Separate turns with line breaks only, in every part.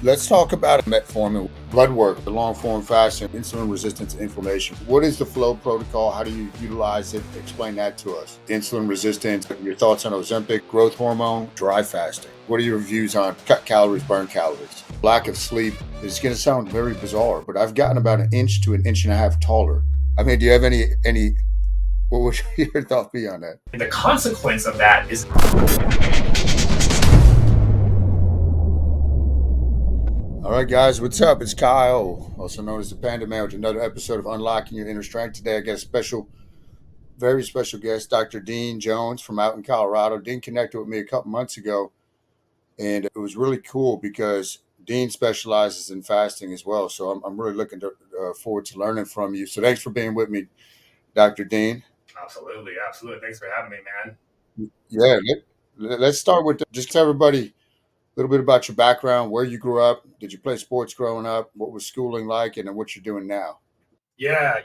Let's talk about Metformin, blood work, the long form fasting, insulin resistance, inflammation. What is the FLOA protocol? How do you utilize it? Explain that to us. Insulin resistance, your thoughts on Ozempic, growth hormone, dry fasting. What are your views on cut calories, burn calories? Lack of sleep. It's going to sound very bizarre, but I've gotten about an inch to an inch and a half taller. I mean, do you have any, what would your thought be on that?
The consequence of that is
All right, guys, what's up? It's Kyle, also known as the Pandaman, with another episode of Unlocking Your Inner Strength. Today, I got a very special guest, Dr. Dean Jones from out in Colorado. Dean connected with me a couple months ago, and it was really cool because Dean specializes in fasting as well. So I'm really looking forward to learning from you. So thanks for being with me, Dr. Dean.
absolutely. Thanks for having me, man.
Yeah, let's start with just tell everybody a little bit about your background, where you grew up. Did you play sports growing up? What was schooling like, and then what you're doing now?
Yeah.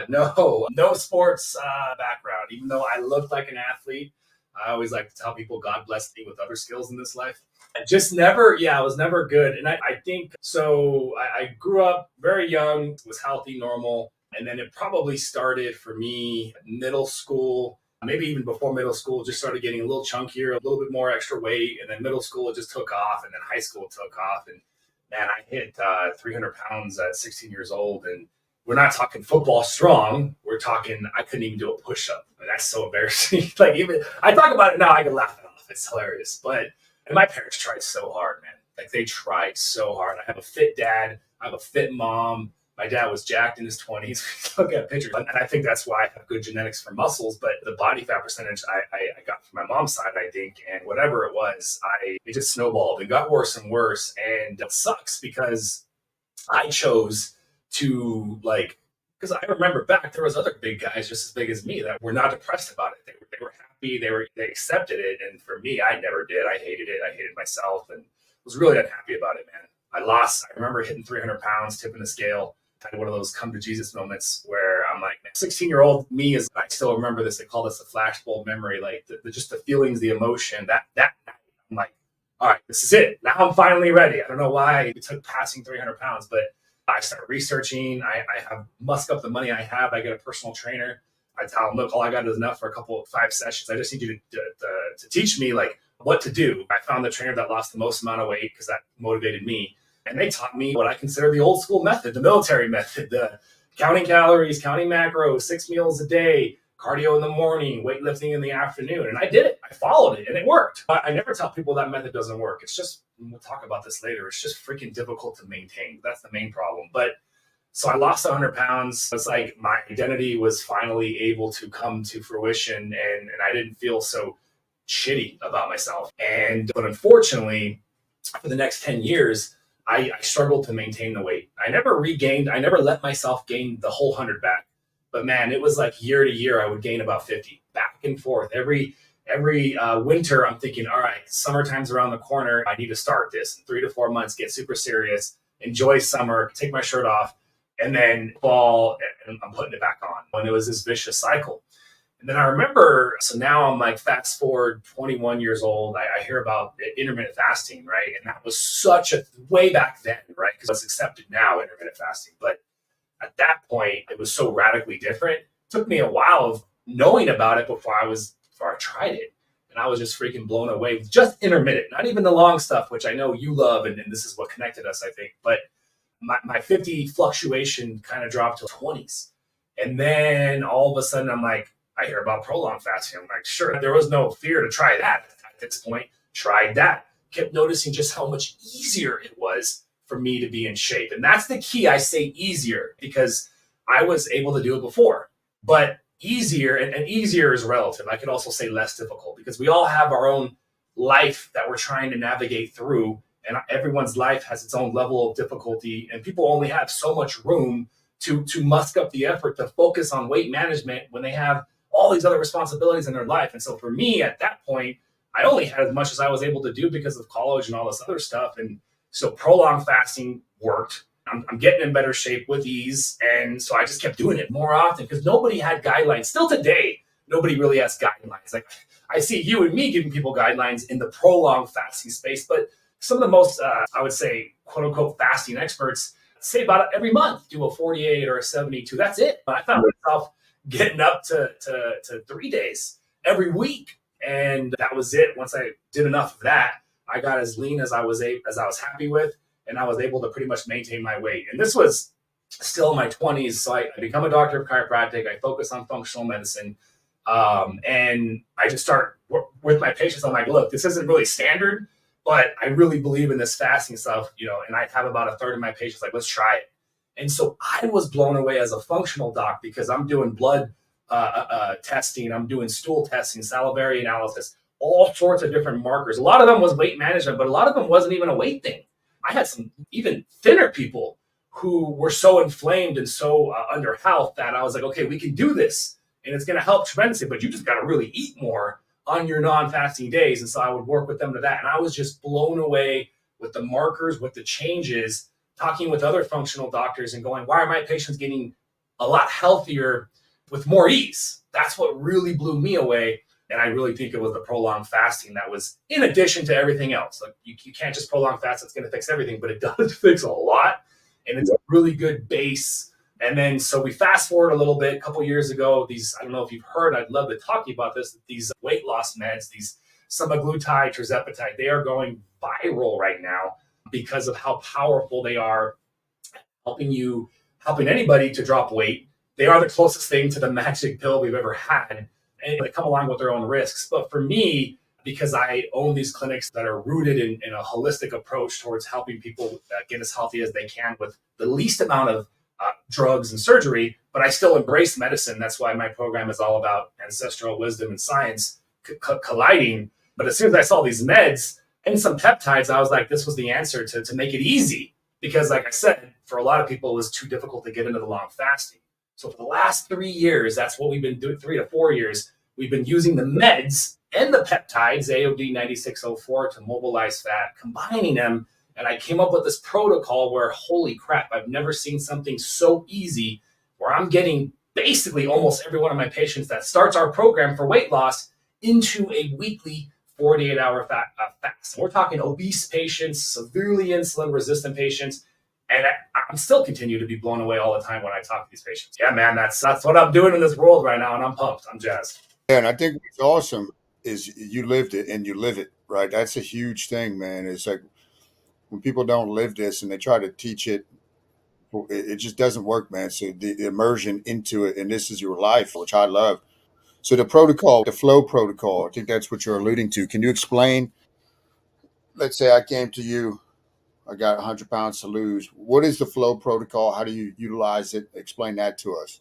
No sports background. Even though I looked like an athlete, I always like to tell people God blessed me with other skills in this life. I was never good. And I think so. I grew up very young, was healthy, normal. And then it probably started for me middle school, maybe even before middle school, just started getting a little chunkier, a little bit more extra weight. And then middle school, it just took off. And then high school took off. And man, I hit 300 pounds at 16 years old. And we're not talking football strong. We're talking, I couldn't even do a push-up. And that's so embarrassing. Like, even I talk about it now, I can laugh it off. It's hilarious. And my parents tried so hard, man. Like, they tried so hard. I have a fit dad. I have a fit mom. My dad was jacked in his 20s. Look at pictures. And I think that's why I have good genetics for muscles. But the body fat percentage I got from my mom's side, I think, and whatever it was, it just snowballed and got worse and worse. And it sucks because I chose to, because I remember back, there was other big guys just as big as me that were not depressed about it. They were happy. They accepted it. And for me, I never did. I hated it. I hated myself and was really unhappy about it, man. I remember hitting 300 pounds, tipping the scale. I had one of those come to Jesus moments where I'm like, 16-year-old me I still remember this. They call this a flashbulb memory, like just the feelings, the emotion that night. I'm like, all right, this is it. Now I'm finally ready. I don't know why it took passing 300 pounds, but I started researching. I have musk up the money I have. I get a personal trainer. I tell him, look, all I got is enough for 5 sessions. I just need you to teach me like what to do. I found the trainer that lost the most amount of weight because that motivated me. And they taught me what I consider the old school method, the military method, the counting calories, counting macros, 6 meals a day, cardio in the morning, weightlifting in the afternoon. And I did it. I followed it and it worked. But I never tell people that method doesn't work. It's just, we'll talk about this later, it's just freaking difficult to maintain. That's the main problem. But so I lost 100 pounds. It's like my identity was finally able to come to fruition and I didn't feel so shitty about myself. But unfortunately, for the next 10 years, I struggled to maintain the weight. I never let myself gain the whole 100 back. But man, it was like year to year, I would gain about 50 back and forth. Every winter, I'm thinking, all right, summertime's around the corner. I need to start this in 3 to 4 months, get super serious, enjoy summer, take my shirt off, and then fall, and I'm putting it back on. And it was this vicious cycle. And then I remember, so now I'm like, fast forward 21 years old, I hear about intermittent fasting, right? And that was way back then, right? Because it's accepted now, intermittent fasting. But at that point, it was so radically different. It took me a while of knowing about it before I tried it. And I was just freaking blown away with just intermittent, not even the long stuff, which I know you love. And this is what connected us, I think. But my 50 fluctuation kind of dropped to 20s. And then all of a sudden, I'm like, I hear about prolonged fasting. I'm like, sure, there was no fear to try that at this point. Tried that. Kept noticing just how much easier it was for me to be in shape. And that's the key. I say easier because I was able to do it before. But easier, and easier is relative. I could also say less difficult because we all have our own life that we're trying to navigate through. And everyone's life has its own level of difficulty. And people only have so much room to musk up the effort to focus on weight management when they have all these other responsibilities in their life. And so for me at that point, I only had as much as I was able to do because of college and all this other stuff. And so prolonged fasting worked. I'm getting in better shape with ease. And so I just kept doing it more often because nobody had guidelines. Still today, nobody really has guidelines. Like I see you and me giving people guidelines in the prolonged fasting space, but Some of the most, I would say, quote unquote, fasting experts say about every month do a 48 or a 72. That's it. But I found myself getting up to 3 days every week. And that was it. Once I did enough of that, I got as lean as I was happy with, and I was able to pretty much maintain my weight. And this was still in my 20s. So I become a doctor of chiropractic. I focus on functional medicine. And I just start with my patients. I'm like, look, this isn't really standard, but I really believe in this fasting stuff, and I have about a third of my patients like, let's try it. And so I was blown away as a functional doc because I'm doing blood testing, I'm doing stool testing, salivary analysis, all sorts of different markers. A lot of them was weight management, but a lot of them wasn't even a weight thing. I had some even thinner people who were so inflamed and so under health that I was like, okay, we can do this and it's going to help tremendously, but you just got to really eat more on your non-fasting days. And so I would work with them to that. And I was just blown away with the markers, with the changes, talking with other functional doctors and going, why are my patients getting a lot healthier with more ease? That's what really blew me away. And I really think it was the prolonged fasting that was in addition to everything else. Like you can't just prolong fast, it's going to fix everything, but it does fix a lot. And it's a really good base. And then, so we fast forward a little bit, a couple years ago, I don't know if you've heard, I'd love to talk to you about this, these weight loss meds, these semaglutide, tirzepatide, they are going viral right now because of how powerful they are, helping anybody to drop weight. They are the closest thing to the magic pill we've ever had, and they come along with their own risks. But for me, because I own these clinics that are rooted in a holistic approach towards helping people get as healthy as they can with the least amount of drugs and surgery, but I still embrace medicine. That's why my program is all about ancestral wisdom and science colliding. But as soon as I saw these meds and some peptides, I was like, this was the answer to make it easy. Because like I said, for a lot of people, it was too difficult to get into the long fasting. So for the last 3 years, that's what we've been doing, 3 to 4 years, we've been using the meds and the peptides, AOD 9604, to mobilize fat, combining them. And I came up with this protocol where, holy crap, I've never seen something so easy where I'm getting basically almost every one of my patients that starts our program for weight loss into a weekly 48-hour fast. And we're talking obese patients, severely insulin resistant patients. And I'm still continue to be blown away all the time when I talk to these patients. Yeah, man, that's what I'm doing in this world right now. And I'm pumped. I'm jazzed.
Yeah, and I think what's awesome is you lived it and you live it, right? That's a huge thing, man. It's like when people don't live this and they try to teach it, it just doesn't work, man. So the immersion into it, and this is your life, which I love. So the protocol, the flow protocol, I think that's what you're alluding to. Can you explain? Let's say I came to you, I got 100 pounds to lose. What is the flow protocol? How do you utilize it? Explain that to us.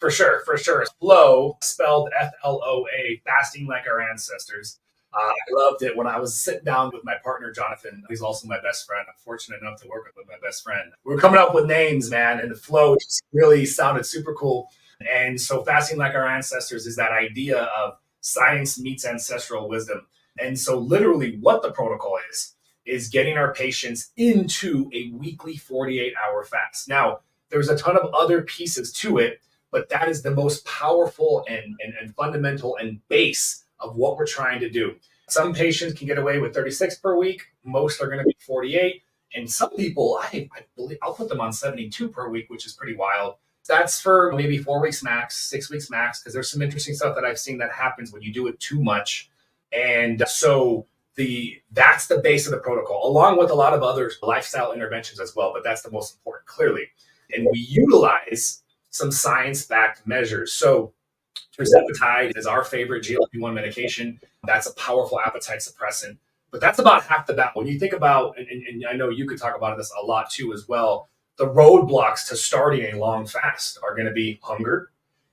For sure, for sure. Flow, spelled FLOA, fasting like our ancestors. I loved it when I was sitting down with my partner, Jonathan. He's also my best friend. I'm fortunate enough to work with my best friend. We were coming up with names, man, and the flow just really sounded super cool. And so fasting like our ancestors is that idea of science meets ancestral wisdom. And so literally what the protocol is getting our patients into a weekly 48-hour fast. Now, there's a ton of other pieces to it, but that is the most powerful and fundamental and base of what we're trying to do. Some patients can get away with 36 per week. Most are going to be 48. And some people, I believe, I'll put them on 72 per week, which is pretty wild. That's for maybe 4 weeks max, 6 weeks max, because there's some interesting stuff that I've seen that happens when you do it too much. And so that's the base of the protocol, along with a lot of other lifestyle interventions as well. But that's the most important, clearly. And we utilize some science-backed measures. So tirzepatide is our favorite GLP-1 medication. That's a powerful appetite suppressant. But that's about half the battle. When you think about, and I know you could talk about this a lot too as well, the roadblocks to starting a long fast are going to be hunger.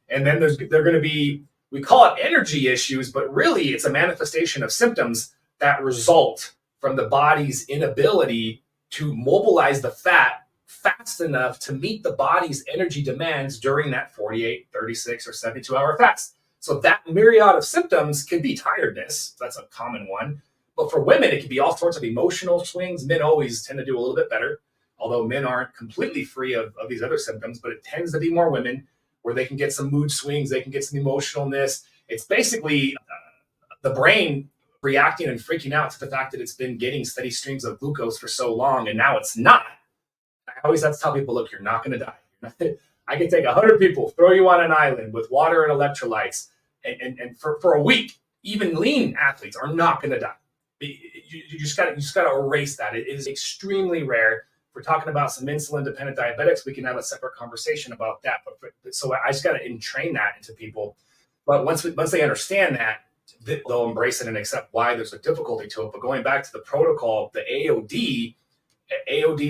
And then they're going to be, we call it energy issues, but really it's a manifestation of symptoms that result from the body's inability to mobilize the fat fast enough to meet the body's energy demands during that 48, 36, or 72-hour fast. So that myriad of symptoms can be tiredness. That's a common one. But for women, it can be all sorts of emotional swings. Men always tend to do a little bit better, although men aren't completely free of these other symptoms, but it tends to be more women where they can get some mood swings, they can get some emotionalness. It's basically the brain reacting and freaking out to the fact that it's been getting steady streams of glucose for so long and now it's not. I always have to tell people, look, you're not going to die. I can take 100 people, throw you on an island with water and electrolytes, and for a week, even lean athletes are not going to die. You just got to erase that. It is extremely rare. If we're talking about some insulin-dependent diabetics, we can have a separate conversation about that. But so I just got to entrain that into people. But once they understand that, they'll embrace it and accept why there's a difficulty to it. But going back to the protocol, the AOD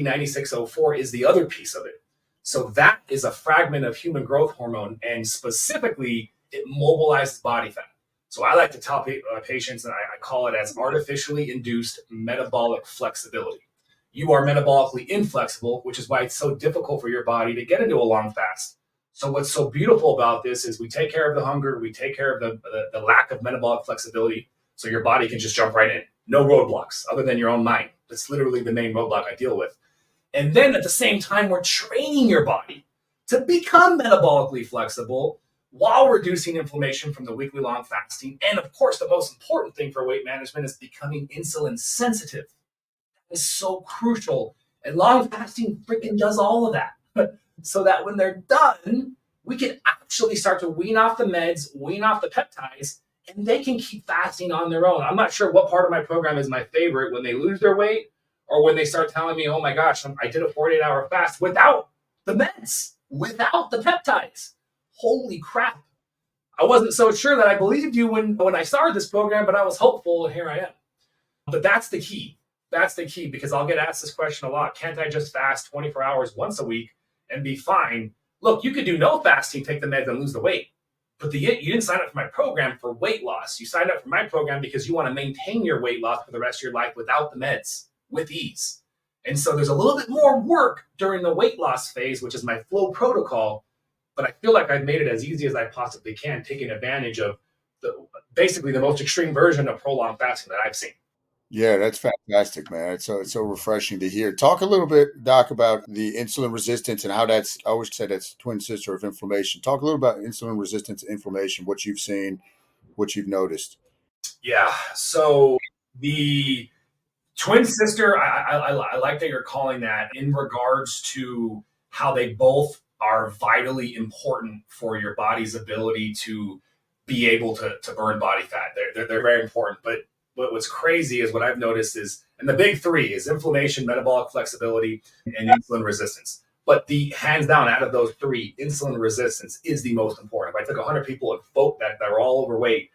9604 is the other piece of it. So that is a fragment of human growth hormone, and specifically, it mobilizes body fat. So I like to tell patients, and I call it as artificially induced metabolic flexibility. You are metabolically inflexible, which is why it's so difficult for your body to get into a long fast. So what's so beautiful about this is we take care of the hunger, we take care of the lack of metabolic flexibility, so your body can just jump right in. No roadblocks other than your own mind. That's literally the main roadblock I deal with. And then at the same time, we're training your body to become metabolically flexible while reducing inflammation from the weekly long fasting. And of course, the most important thing for weight management is becoming insulin sensitive. That is so crucial. And long fasting freaking does all of that. So that when they're done, we can actually start to wean off the meds, wean off the peptides, and they can keep fasting on their own. I'm not sure what part of my program is my favorite, when they lose their weight or when they start telling me, oh my gosh, I did a 48-hour fast without the meds, without the peptides. Holy crap. I wasn't so sure that I believed you when I started this program, but I was hopeful, and here I am. But that's the key. That's the key, because I'll get asked this question a lot. Can't I just fast 24 hours once a week and be fine? Look, you could do no fasting, take the meds, and lose the weight. But you didn't sign up for my program for weight loss. You signed up for my program because you want to maintain your weight loss for the rest of your life without the meds, with ease. And so there's a little bit more work during the weight loss phase, which is my FLOA protocol. But I feel like I've made it as easy as I possibly can, taking advantage of basically the most extreme version of prolonged fasting that I've seen.
Yeah, that's fantastic, man. It's so refreshing to hear. Talk a little bit, Doc, about the insulin resistance and how I always say that's twin sister of inflammation. Talk a little about insulin resistance and inflammation, what you've seen, what you've noticed.
Yeah. So the twin sister, I like that you're calling that, in regards to how they both are vitally important for your body's ability to be able to burn body fat. They're very important. But what's crazy is what I've noticed is, and the big three is inflammation, metabolic flexibility, and insulin resistance. But the hands down, out of those three, insulin resistance is the most important. If I took 100 people and folk that are all overweight,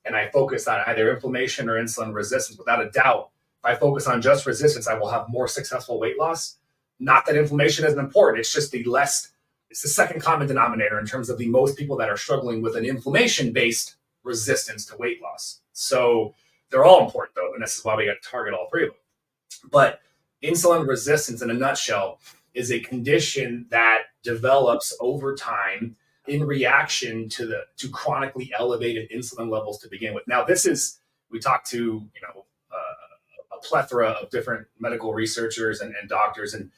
and I focus on either inflammation or insulin resistance, without a doubt, if I focus on just resistance, I will have more successful weight loss. Not that inflammation isn't important. It's just it's the second common denominator in terms of the most people that are struggling with an inflammation-based resistance to weight loss. So they're all important, though, and this is why we got to target all three of them. But insulin resistance, in a nutshell, is a condition that develops over time in reaction to chronically elevated insulin levels to begin with. Now, we talked to a plethora of different medical researchers and doctors, and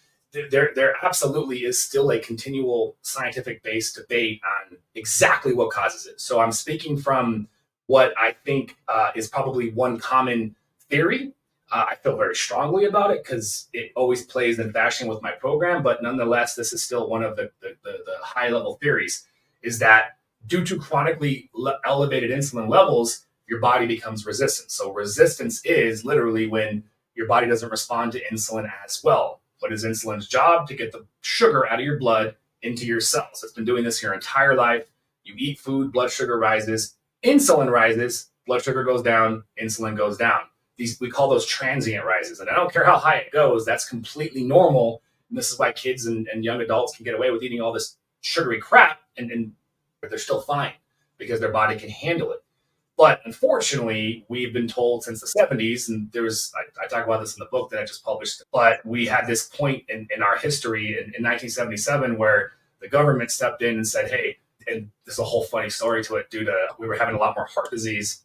there absolutely is still a continual scientific-based debate on exactly what causes it. So I'm speaking from what I think is probably one common theory. I feel very strongly about it because it always plays in fashion with my program, but nonetheless, this is still one of the high-level theories, is that due to chronically elevated insulin levels, your body becomes resistant. So resistance is literally when your body doesn't respond to insulin as well. What is insulin's job? To get the sugar out of your blood into your cells. It's been doing this your entire life. You eat food, blood sugar rises, insulin rises, blood sugar goes down, insulin goes down. We call those transient rises. And I don't care how high it goes, that's completely normal. And this is why kids and young adults can get away with eating all this sugary crap and they're still fine because their body can handle it. But unfortunately, we've been told since the 70s, and I talk about this in the book that I just published, but we had this point in our history in 1977 where the government stepped in and said, hey, and there's a whole funny story to it we were having a lot more heart disease,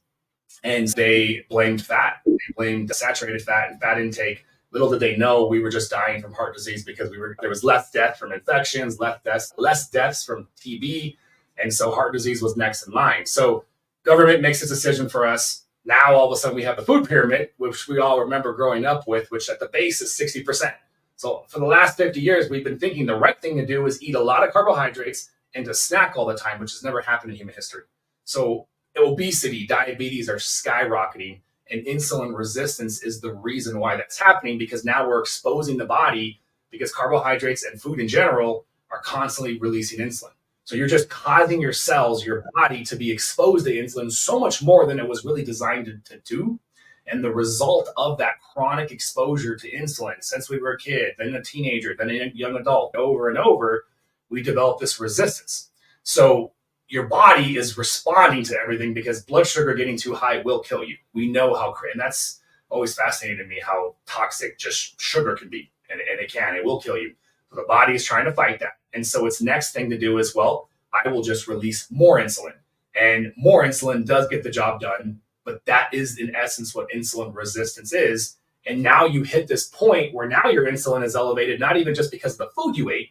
and they blamed fat. They blamed saturated fat and fat intake. Little did they know we were just dying from heart disease because there was less death from infections, less deaths from TB, and so heart disease was next in line. So government makes a decision for us. Now, all of a sudden, we have the food pyramid, which we all remember growing up with, which at the base is 60%. So for the last 50 years, we've been thinking the right thing to do is eat a lot of carbohydrates and to snack all the time, which has never happened in human history. So obesity, diabetes are skyrocketing, and insulin resistance is the reason why that's happening, because now we're exposing the body, because carbohydrates and food in general are constantly releasing insulin. So you're just causing your cells, your body, to be exposed to insulin so much more than it was really designed to do. And the result of that chronic exposure to insulin since we were a kid, then a teenager, then a young adult, over and over, we develop this resistance. So your body is responding to everything, because blood sugar getting too high will kill you. We know how, and that's always fascinating to me, how toxic just sugar can be. And it will kill you. So the body is trying to fight that. And so its next thing to do is, well, I will just release more insulin. And more insulin does get the job done. But that is, in essence, what insulin resistance is. And now you hit this point where now your insulin is elevated, not even just because of the food you ate,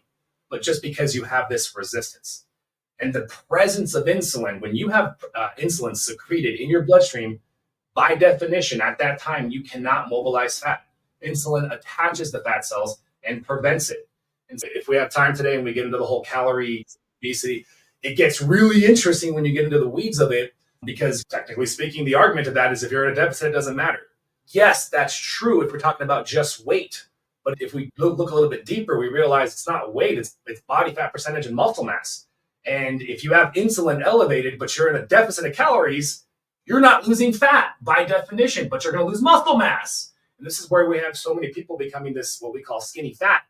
but just because you have this resistance. And the presence of insulin, when you have insulin secreted in your bloodstream, by definition, at that time, you cannot mobilize fat. Insulin attaches the fat cells and prevents it. And so if we have time today and we get into the whole calorie obesity, it gets really interesting when you get into the weeds of it, because technically speaking, the argument of that is if you're in a deficit, it doesn't matter. Yes, that's true if we're talking about just weight. But if we look a little bit deeper, we realize it's not weight, it's body fat percentage and muscle mass. And if you have insulin elevated, but you're in a deficit of calories, you're not losing fat by definition, but you're going to lose muscle mass. And this is where we have so many people becoming this, what we call skinny fat,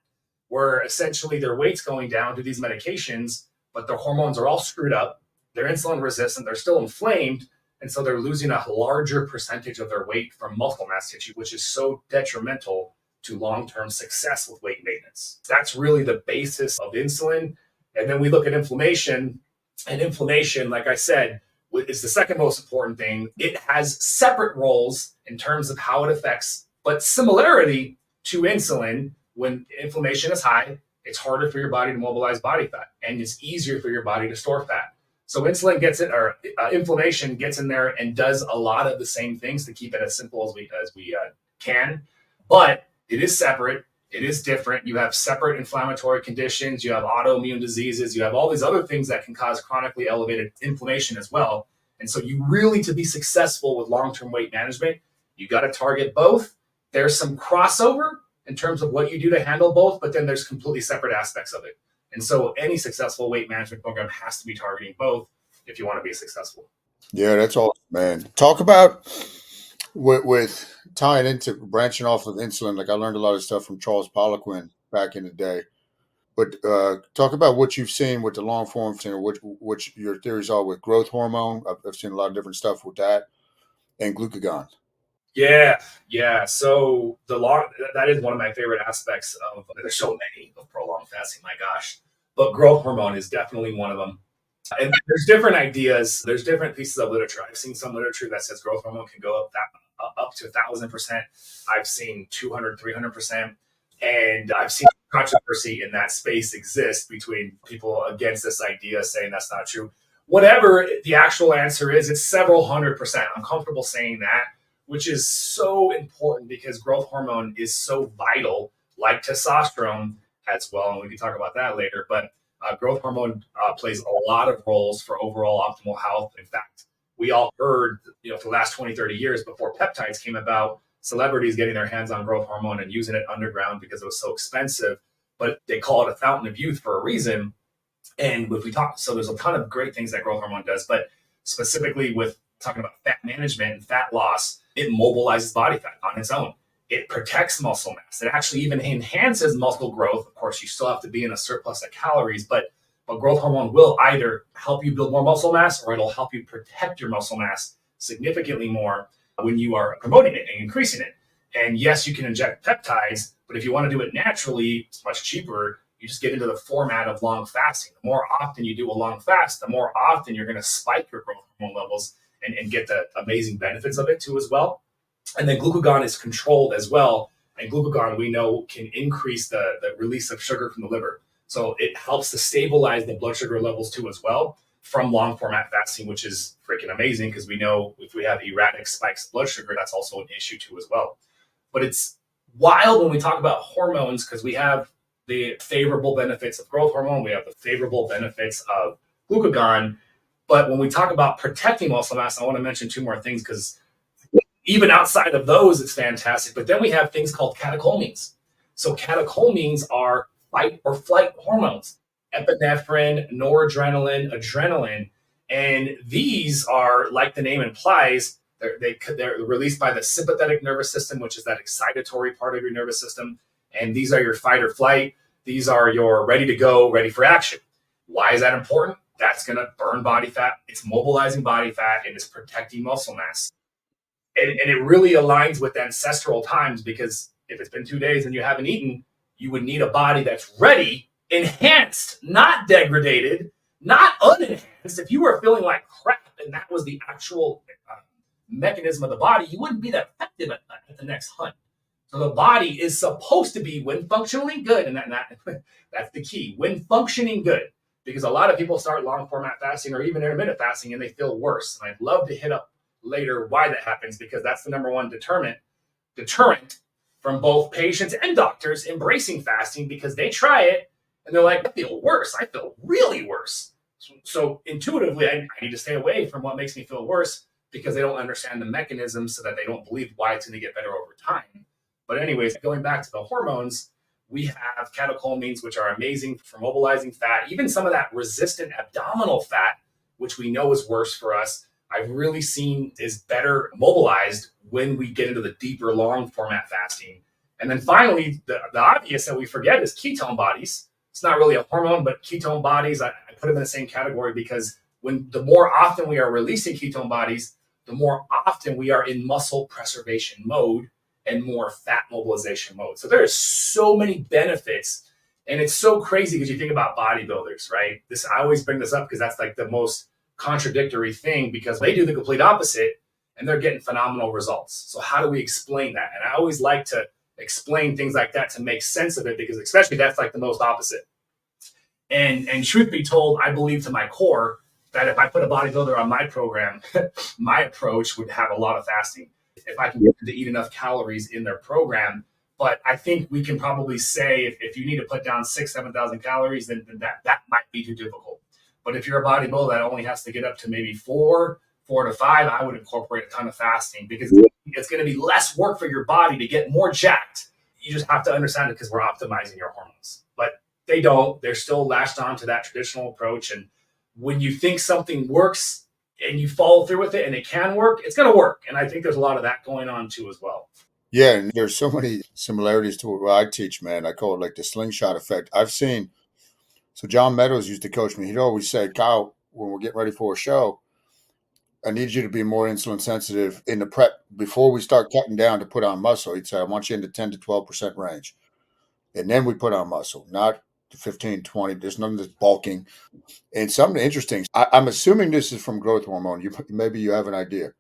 where essentially their weight's going down to these medications, but their hormones are all screwed up. They're insulin resistant. They're still inflamed. And so they're losing a larger percentage of their weight from muscle mass tissue, which is so detrimental to long-term success with weight maintenance. That's really the basis of insulin. And then we look at inflammation, and inflammation, like I said, is the second most important thing. It has separate roles in terms of how it affects, but similarity to insulin. When inflammation is high, it's harder for your body to mobilize body fat, and it's easier for your body to store fat. So insulin gets in, or inflammation gets in there and does a lot of the same things to keep it as simple as we can, but it is separate. It is different. You have separate inflammatory conditions. You have autoimmune diseases. You have all these other things that can cause chronically elevated inflammation as well. And so you really, to be successful with long-term weight management, you got to target both. There's some crossover in terms of what you do to handle both, but then there's completely separate aspects of it. And so any successful weight management program has to be targeting both if you want to be successful.
Yeah, that's awesome, man. Talk about with tying into branching off of insulin. Like I learned a lot of stuff from Charles Poliquin back in the day. But talk about what you've seen with the long form thing, or which your theories are with growth hormone. I've seen a lot of different stuff with that, and glucagon.
Yeah. So that is one of my favorite aspects of. There's so many of prolonged fasting. My gosh, but growth hormone is definitely one of them. And there's different ideas. There's different pieces of literature. I've seen some literature that says growth hormone can go up to 1,000%. I've seen 200, 300%. And I've seen controversy in that space exist between people against this idea, saying that's not true. Whatever the actual answer is, it's several 100%. I'm comfortable saying that, which is so important because growth hormone is so vital, like testosterone as well. And we can talk about that later. But growth hormone plays a lot of roles for overall optimal health. In fact, we all heard, for the last 20, 30 years before peptides came about, celebrities getting their hands on growth hormone and using it underground because it was so expensive. But they call it a fountain of youth for a reason. And if we talk, so there's a ton of great things that growth hormone does, but specifically with talking about fat management and fat loss, it mobilizes body fat on its own. It protects muscle mass. It actually even enhances muscle growth. Of course, you still have to be in a surplus of calories, but growth hormone will either help you build more muscle mass or it'll help you protect your muscle mass significantly more when you are promoting it and increasing it. And yes, you can inject peptides, but if you want to do it naturally, it's much cheaper. You just get into the format of long fasting. The more often you do a long fast, the more often you're going to spike your growth hormone levels and get the amazing benefits of it too as well. And then glucagon is controlled as well. And glucagon, we know, can increase the release of sugar from the liver. So it helps to stabilize the blood sugar levels too as well. from long format fasting, which is freaking amazing because we know if we have erratic spikes of blood sugar, that's also an issue too as well. But it's wild when we talk about hormones because we have the favorable benefits of growth hormone, we have the favorable benefits of glucagon. But when we talk about protecting muscle mass, I want to mention two more things because even outside of those, it's fantastic. But then we have things called catecholamines. So catecholamines are fight or flight hormones, epinephrine, noradrenaline, adrenaline. And these are, like the name implies, they're released by the sympathetic nervous system, which is that excitatory part of your nervous system. And these are your fight or flight. These are your ready to go, ready for action. Why is that important? That's going to burn body fat. It's mobilizing body fat and it's protecting muscle mass. And it really aligns with ancestral times because if it's been 2 days and you haven't eaten, you would need a body that's ready, enhanced, not degraded, not unenhanced. If you were feeling like crap and that was the actual mechanism of the body, you wouldn't be that effective at the next hunt. So the body is supposed to be, when functionally good, and that's the key, when functioning good. Because a lot of people start long format fasting or even intermittent fasting and they feel worse. And I'd love to hit up later why that happens because that's the number one deterrent from both patients and doctors embracing fasting because they try it and they're like, I feel worse. I feel really worse. So intuitively, I need to stay away from what makes me feel worse because they don't understand the mechanisms so that they don't believe why it's going to get better over time. But anyways, going back to the hormones, we have catecholamines, which are amazing for mobilizing fat, even some of that resistant abdominal fat, which we know is worse for us. I've really seen is better mobilized when we get into the deeper long format fasting. And then finally, the obvious that we forget is ketone bodies. It's not really a hormone, but ketone bodies, I put them in the same category because the more often we are releasing ketone bodies, the more often we are in muscle preservation mode and more fat mobilization mode. So there are so many benefits. And it's so crazy because you think about bodybuilders, right? I always bring this up because that's like the most contradictory thing because they do the complete opposite and they're getting phenomenal results. So how do we explain that? And I always like to explain things like that to make sense of it because especially that's like the most opposite. And truth be told, I believe to my core that if I put a bodybuilder on my program, my approach would have a lot of fasting. If I can get them to eat enough calories in their program. But I think we can probably say if you need to put down 6,000, 7,000 calories, then that might be too difficult. But if you're a bodybuilder that only has to get up to maybe 4 to 5, I would incorporate a ton of fasting because it's going to be less work for your body to get more jacked. You just have to understand it because we're optimizing your hormones. But they don't. They're still latched on to that traditional approach. And when you think something works and you follow through with it and it can work, it's going to work. And I think there's a lot of that going on too as well.
Yeah, and there's so many similarities to what I teach, man. I call it like the slingshot effect. I've seen, so John Meadows used to coach me. He'd always say, Kyle, when we're getting ready for a show, I need you to be more insulin sensitive in the prep before we start cutting down to put on muscle. He'd say, I want you in the 10 to 12% range. And then we put on muscle, not the 15, 20. There's none of this bulking. And something interesting, I'm assuming this is from growth hormone. Maybe you have an idea.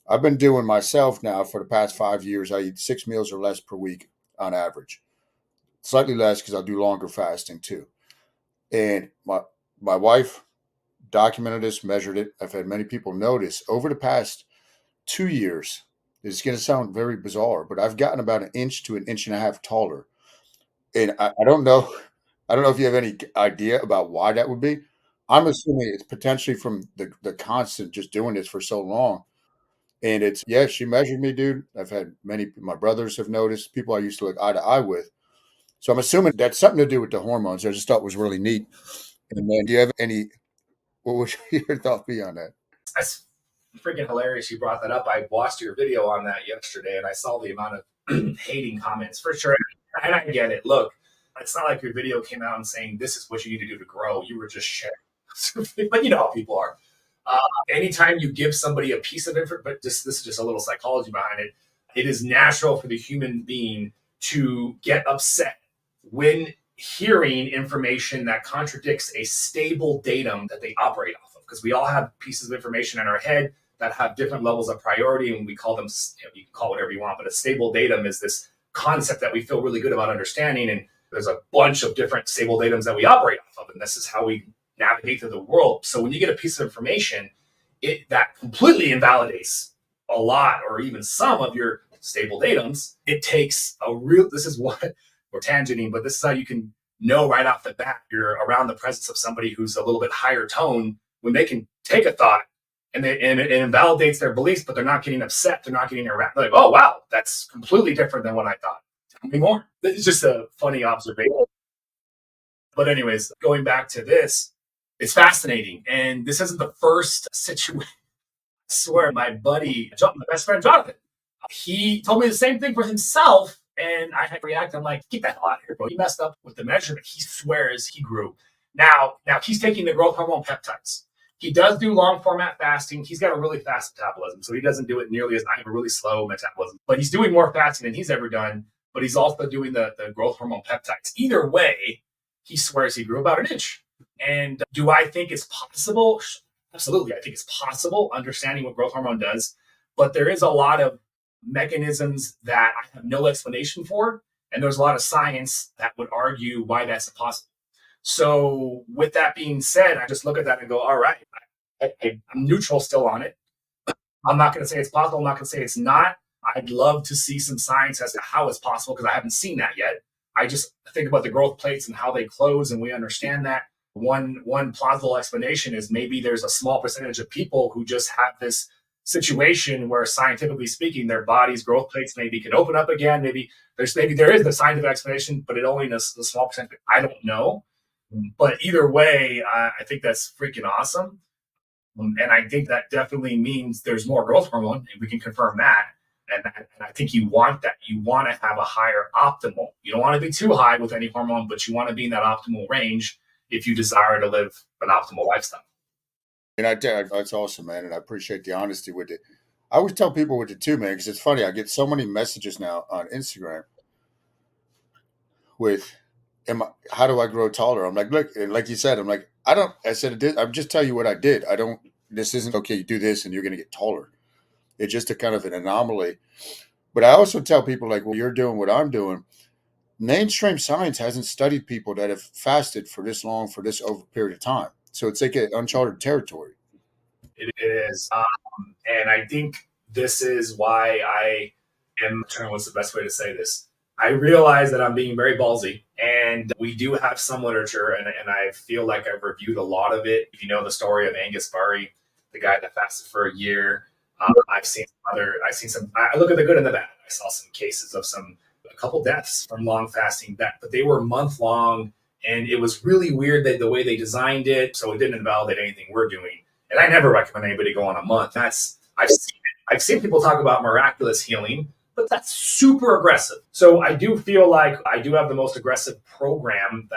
I've been doing myself now for the past 5 years. I eat 6 meals or less per week on average. Slightly less because I'll do longer fasting too. And my wife documented this, measured it. I've had many people notice over the past 2 years. It's going to sound very bizarre, but I've gotten about an inch to an inch and a half taller. And I don't know. I don't know if you have any idea about why that would be. I'm assuming it's potentially from the constant just doing this for so long. And she measured me, dude. I've had my brothers have noticed, people I used to look eye to eye with. So I'm assuming that's something to do with the hormones. I just thought it was really neat. And then do you have what would your thought be on that?
That's freaking hilarious you brought that up. I watched your video on that yesterday and I saw the amount of hating comments for sure. And I get it. Look, it's not like your video came out and saying this is what you need to do to grow. You were just sharing. But you know how people are. Anytime you give somebody a piece of information, but this is just a little psychology behind it. It is natural for the human being to get upset when hearing information that contradicts a stable datum that they operate off of. Because we all have pieces of information in our head that have different levels of priority, and we call them, you can call it whatever you want, but a stable datum is this concept that we feel really good about understanding. And there's a bunch of different stable datums that we operate off of, and this is how we navigate through the world. So when you get a piece of information, that completely invalidates a lot or even some of your stable datums. It takes this is what we're tangenting, but this is how you can know right off the bat you're around the presence of somebody who's a little bit higher tone when they can take a thought and it invalidates their beliefs, but they're not getting upset. They're not getting around. Like, oh, wow, that's completely different than what I thought. Tell me more. It's just a funny observation. But anyways, going back to this, it's fascinating. And this isn't the first situation. I swear, my buddy, my best friend, Jonathan, he told me the same thing for himself. And I had to react. I'm like, get that hell out of here, bro. You messed up with the measurement. He swears he grew. Now he's taking the growth hormone peptides. He does do long format fasting. He's got a really fast metabolism. So he doesn't do it nearly as I have a really slow metabolism. But he's doing more fasting than he's ever done. But he's also doing the growth hormone peptides. Either way, he swears he grew about an inch. And do I think it's possible? Absolutely. I think it's possible, understanding what growth hormone does. But there is a lot of mechanisms that I have no explanation for. And there's a lot of science that would argue why that's impossible. So with that being said, I just look at that and go, all right, I'm neutral still on it. I'm not going to say it's possible. I'm not going to say it's not. I'd love to see some science as to how it's possible because I haven't seen that yet. I just think about the growth plates and how they close, and we understand that. One plausible explanation is maybe there's a small percentage of people who just have this situation where, scientifically speaking, their body's growth plates maybe can open up again. Maybe there is the scientific explanation, but it only is a small percentage. I don't know. But either way, I think that's freaking awesome. And I think that definitely means there's more growth hormone, and we can confirm that. And I think you want that. You want to have a higher optimal. You don't want to be too high with any hormone, but you want to be in that optimal range if you desire to live an optimal lifestyle.
And that's awesome, man. And I appreciate the honesty with it. I always tell people with it too, man, because it's funny. I get so many messages now on Instagram with, how do I grow taller? I'm like, look, and like you said, I'm like, I'm just tell you what I did. This isn't okay. You do this and you're going to get taller. It's just a kind of an anomaly. But I also tell people, like, well, you're doing what I'm doing. Mainstream science hasn't studied people that have fasted for this long, for this over period of time. So it's like an uncharted territory.
It is. And I think this is why I am, what's the best way to say this? I realize that I'm being very ballsy, and we do have some literature, and I feel like I've reviewed a lot of it. If you know the story of Angus Barry, the guy that fasted for a year, I look at the good and the bad. I saw some cases of a couple deaths from long fasting, but they were month long, and it was really weird the way they designed it. So it didn't invalidate anything we're doing. And I never recommend anybody go on a month. I've seen people talk about miraculous healing, but that's super aggressive. So I do feel like I do have the most aggressive program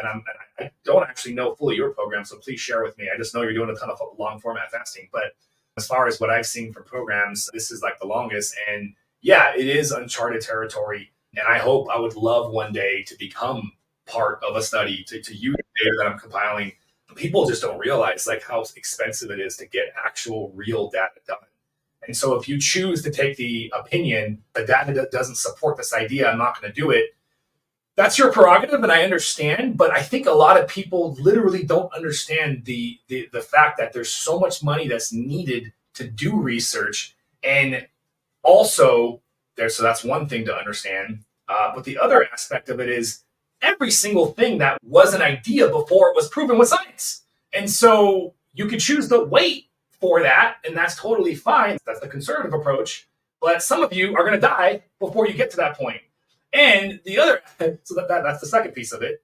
I don't actually know fully your program, so please share with me. I just know you're doing a ton of long format fasting, but as far as what I've seen from programs, this is like the longest. And yeah, it is uncharted territory. And I would love one day to become part of a study, to use the data that I'm compiling. People just don't realize like how expensive it is to get actual real data done. And so if you choose to take the opinion, the data doesn't support this idea, I'm not going to do it, that's your prerogative, and I understand. But I think a lot of people literally don't understand the fact that there's so much money that's needed to do research. And also, so that's one thing to understand. But the other aspect of it is every single thing that was an idea before it was proven with science. And so you could choose to wait for that, and that's totally fine. That's the conservative approach. But some of you are going to die before you get to that point. And the other, so that's the second piece of it.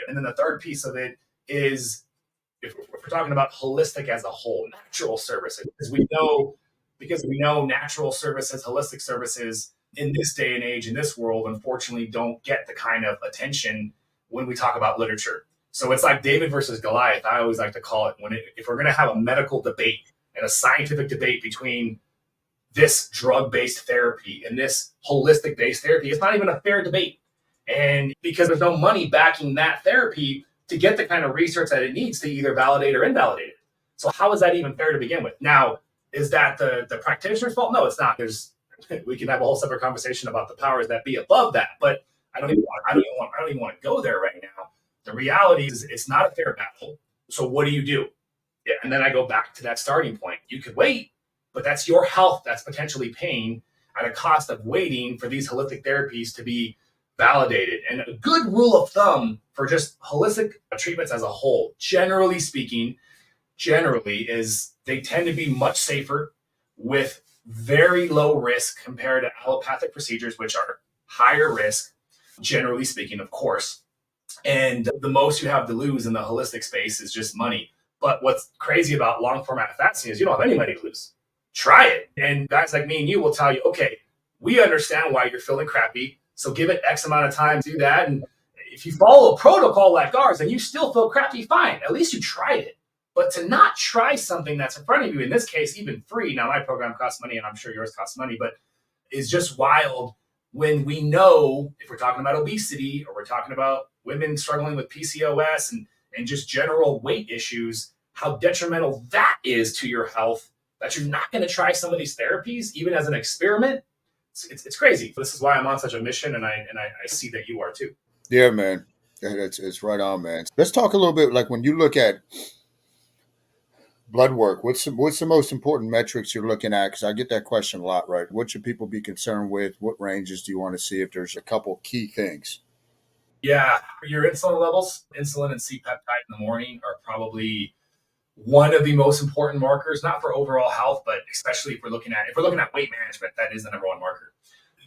And then the third piece of it is, if we're talking about holistic as a whole, natural services, because we know natural services, holistic services in this day and age, in this world, unfortunately, don't get the kind of attention when we talk about literature. So it's like David versus Goliath. I always like to call it, if we're going to have a medical debate and a scientific debate between this drug-based therapy and this holistic-based therapy, it's not even a fair debate. And because there's no money backing that therapy to get the kind of research that it needs to either validate or invalidate it. So how is that even fair to begin with? Now, is that the practitioner's fault? No, it's not. We can have a whole separate conversation about the powers that be above that, but I don't even want to go there right now. The reality is it's not a fair battle. So what do you do? Yeah, and then I go back to that starting point. You could wait, but that's your health that's potentially paying at a cost of waiting for these holistic therapies to be validated. And a good rule of thumb for just holistic treatments as a whole, generally speaking, is they tend to be much safer with very low risk compared to allopathic procedures, which are higher risk, generally speaking, of course. And the most you have to lose in the holistic space is just money. But what's crazy about long format fasting is you don't have any money to lose. Try it. And guys like me and you will tell you, okay, we understand why you're feeling crappy. So give it X amount of time to do that. And if you follow a protocol like ours and you still feel crappy, fine. At least you tried it. But to not try something that's in front of you, in this case, even free, now my program costs money and I'm sure yours costs money, but is just wild when we know if we're talking about obesity or we're talking about women struggling with PCOS and just general weight issues, how detrimental that is to your health, that you're not going to try some of these therapies, even as an experiment. It's crazy. This is why I'm on such a mission, and I see that you are too.
Yeah, man. It's right on, man. Let's talk a little bit, like when you look at blood work, what's the most important metrics you're looking at? Because I get that question a lot, right? What should people be concerned with? What ranges do you want to see if there's a couple key things?
Yeah, your insulin levels, insulin and C-peptide in the morning are probably one of the most important markers, not for overall health, but especially if we're looking at weight management, that is the number one marker.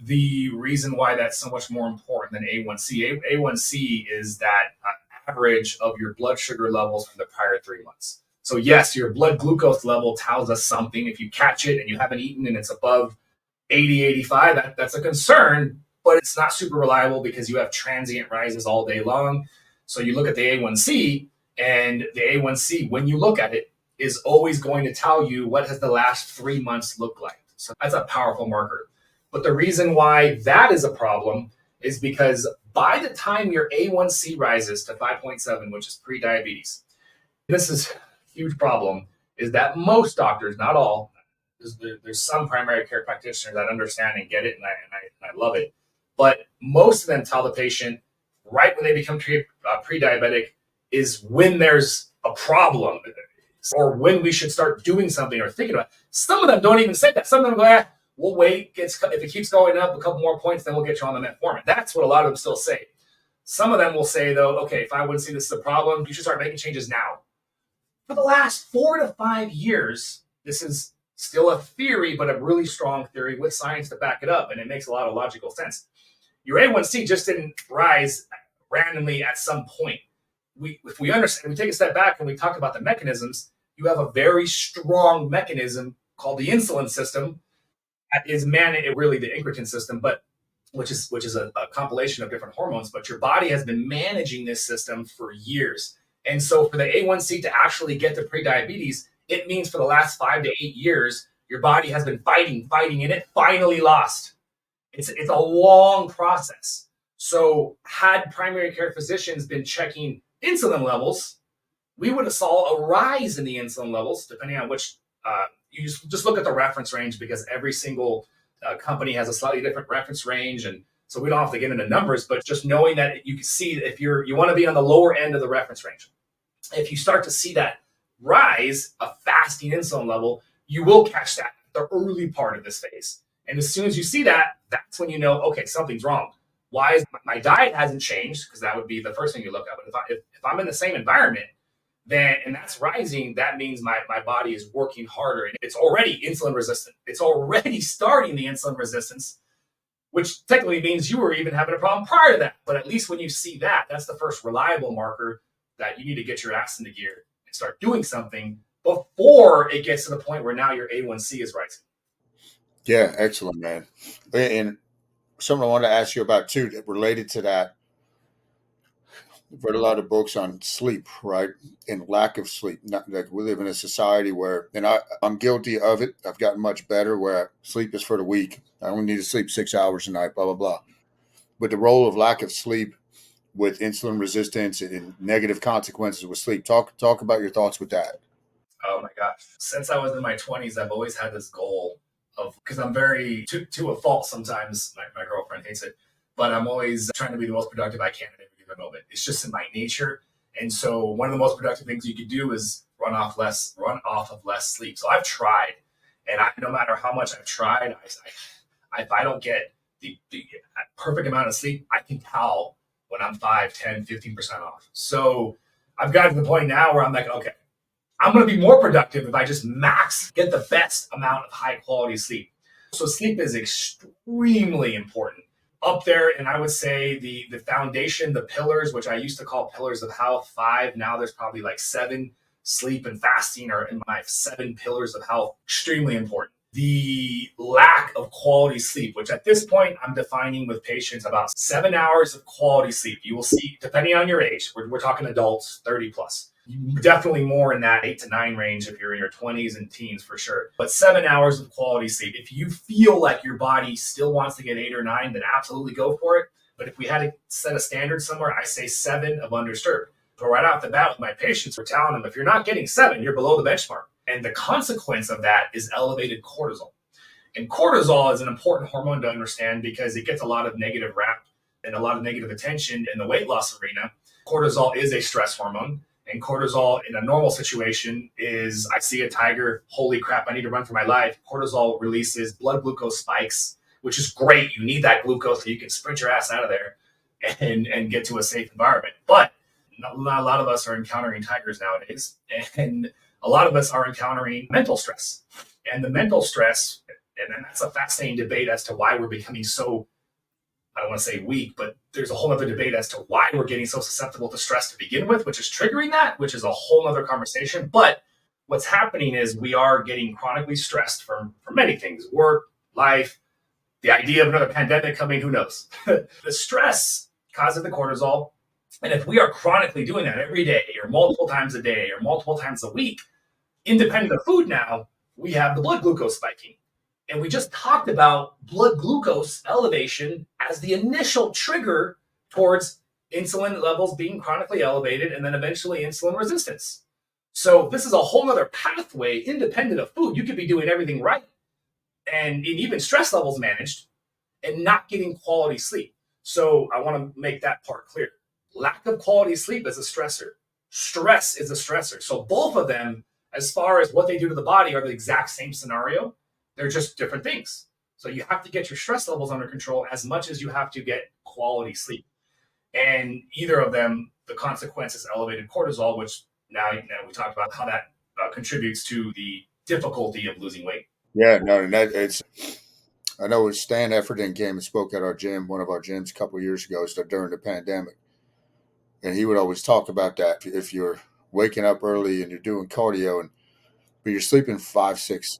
The reason why that's so much more important than A1C, A1C is that average of your blood sugar levels from the prior 3 months. So yes, your blood glucose level tells us something. If you catch it and you haven't eaten and it's above 80, 85, that's a concern, but it's not super reliable because you have transient rises all day long. So you look at the A1C, and the A1C, when you look at it, is always going to tell you what has the last 3 months looked like. So that's a powerful marker. But the reason why that is a problem is because by the time your A1C rises to 5.7, which is pre-diabetes, this is a huge problem, is that most doctors, not all, there's some primary care practitioners that understand and get it, and I love it. But most of them tell the patient right when they become pre-diabetic is when there's a problem or when we should start doing something or thinking about it. Some of them don't even say that. Some of them go, we'll wait. If it keeps going up a couple more points, then we'll get you on the metformin. That's what a lot of them still say. Some of them will say, though, okay, if I would see this is a problem, you should start making changes now. For the last 4 to 5 years, this is still a theory, but a really strong theory with science to back it up, and it makes a lot of logical sense. Your A1C just didn't rise randomly at some point. If we understand, we take a step back and we talk about the mechanisms, you have a very strong mechanism called the insulin system that is really the incretin system, but which is a compilation of different hormones, but your body has been managing this system for years. And so for the A1C to actually get to prediabetes, it means for the last 5 to 8 years, your body has been fighting, and it finally lost. It's a long process. So had primary care physicians been checking insulin levels, we would have saw a rise in the insulin levels, depending on which, you just look at the reference range because every single company has a slightly different reference range. And so we don't have to get into numbers, but just knowing that you can see if you want to be on the lower end of the reference range. If you start to see that rise, a fasting insulin level, you will catch that the early part of this phase. And as soon as you see that, that's when you know, okay, something's wrong. Why is my diet hasn't changed? Because that would be the first thing you look at. But if I'm in the same environment, then and that's rising, that means my body is working harder and it's already insulin resistant. It's already starting the insulin resistance, which technically means you were even having a problem prior to that. But at least when you see that, that's the first reliable marker that you need to get your ass into gear and start doing something before it gets to the point where now your A1C is rising.
Yeah, excellent, man. And something I wanted to ask you about too, related to that. I've read a lot of books on sleep, right? And lack of sleep. Not that we live in a society where, and I'm guilty of it. I've gotten much better where sleep is for the weak. I only need to sleep 6 hours a night, blah, blah, blah. But the role of lack of sleep with insulin resistance and negative consequences with sleep. Talk about your thoughts with that.
Oh my gosh. Since I was in my 20s, I've always had this goal of, because I'm very, to a fault sometimes, my girlfriend hates it, but I'm always trying to be the most productive I can at every given moment. It's just in my nature. And so one of the most productive things you could do is run off of less sleep. So I've tried, and no matter how much I've tried, if I don't get the perfect amount of sleep, I can tell when I'm 5, 10, 15% off. So I've gotten to the point now where I'm like, okay, I'm going to be more productive if I just get the best amount of high quality sleep. So sleep is extremely important up there. And I would say the foundation, the pillars, which I used to call pillars of health, 5, now there's probably like 7. Sleep and fasting are in my 7 pillars of health, extremely important. The lack of quality sleep, which at this point I'm defining with patients about 7 hours of quality sleep. You will see, depending on your age, we're talking adults, 30 plus. Definitely more in that 8 to 9 range if you're in your 20s and teens for sure. But 7 hours of quality sleep. If you feel like your body still wants to get 8 or 9, then absolutely go for it. But if we had to set a standard somewhere, I say 7 of undisturbed. But right off the bat with my patients, we're telling them if you're not getting 7, you're below the benchmark. And the consequence of that is elevated cortisol. And cortisol is an important hormone to understand because it gets a lot of negative rap and a lot of negative attention in the weight loss arena. Cortisol is a stress hormone. And cortisol in a normal situation is, I see a tiger, holy crap, I need to run for my life. Cortisol releases blood glucose spikes, which is great. You need that glucose so you can sprint your ass out of there and get to a safe environment. But not a lot of us are encountering tigers nowadays. And a lot of us are encountering mental stress. And the mental stress, and that's a fascinating debate as to why we're becoming so, I don't want to say weak, but there's a whole other debate as to why we're getting so susceptible to stress to begin with, which is triggering that, which is a whole other conversation. But what's happening is we are getting chronically stressed from many things, work, life, the idea of another pandemic coming, who knows? The stress causes the cortisol. And if we are chronically doing that every day or multiple times a day or multiple times a week, independent of food now, we have the blood glucose spiking. And we just talked about blood glucose elevation as the initial trigger towards insulin levels being chronically elevated and then eventually insulin resistance. So this is a whole other pathway independent of food. You could be doing everything right and even stress levels managed and not getting quality sleep. So I want to make that part clear. Lack of quality sleep is a stressor. Stress is a stressor. So both of them, as far as what they do to the body, are the exact same scenario. They're just different things. So you have to get your stress levels under control as much as you have to get quality sleep. And either of them, the consequence is elevated cortisol, which now we talked about how that contributes to the difficulty of losing weight.
Yeah, no, and I know Stan Efferton came and spoke at our gym, one of our gyms a couple of years ago, so during the pandemic. And he would always talk about that. If you're waking up early and you're doing cardio, but you're sleeping 5, 6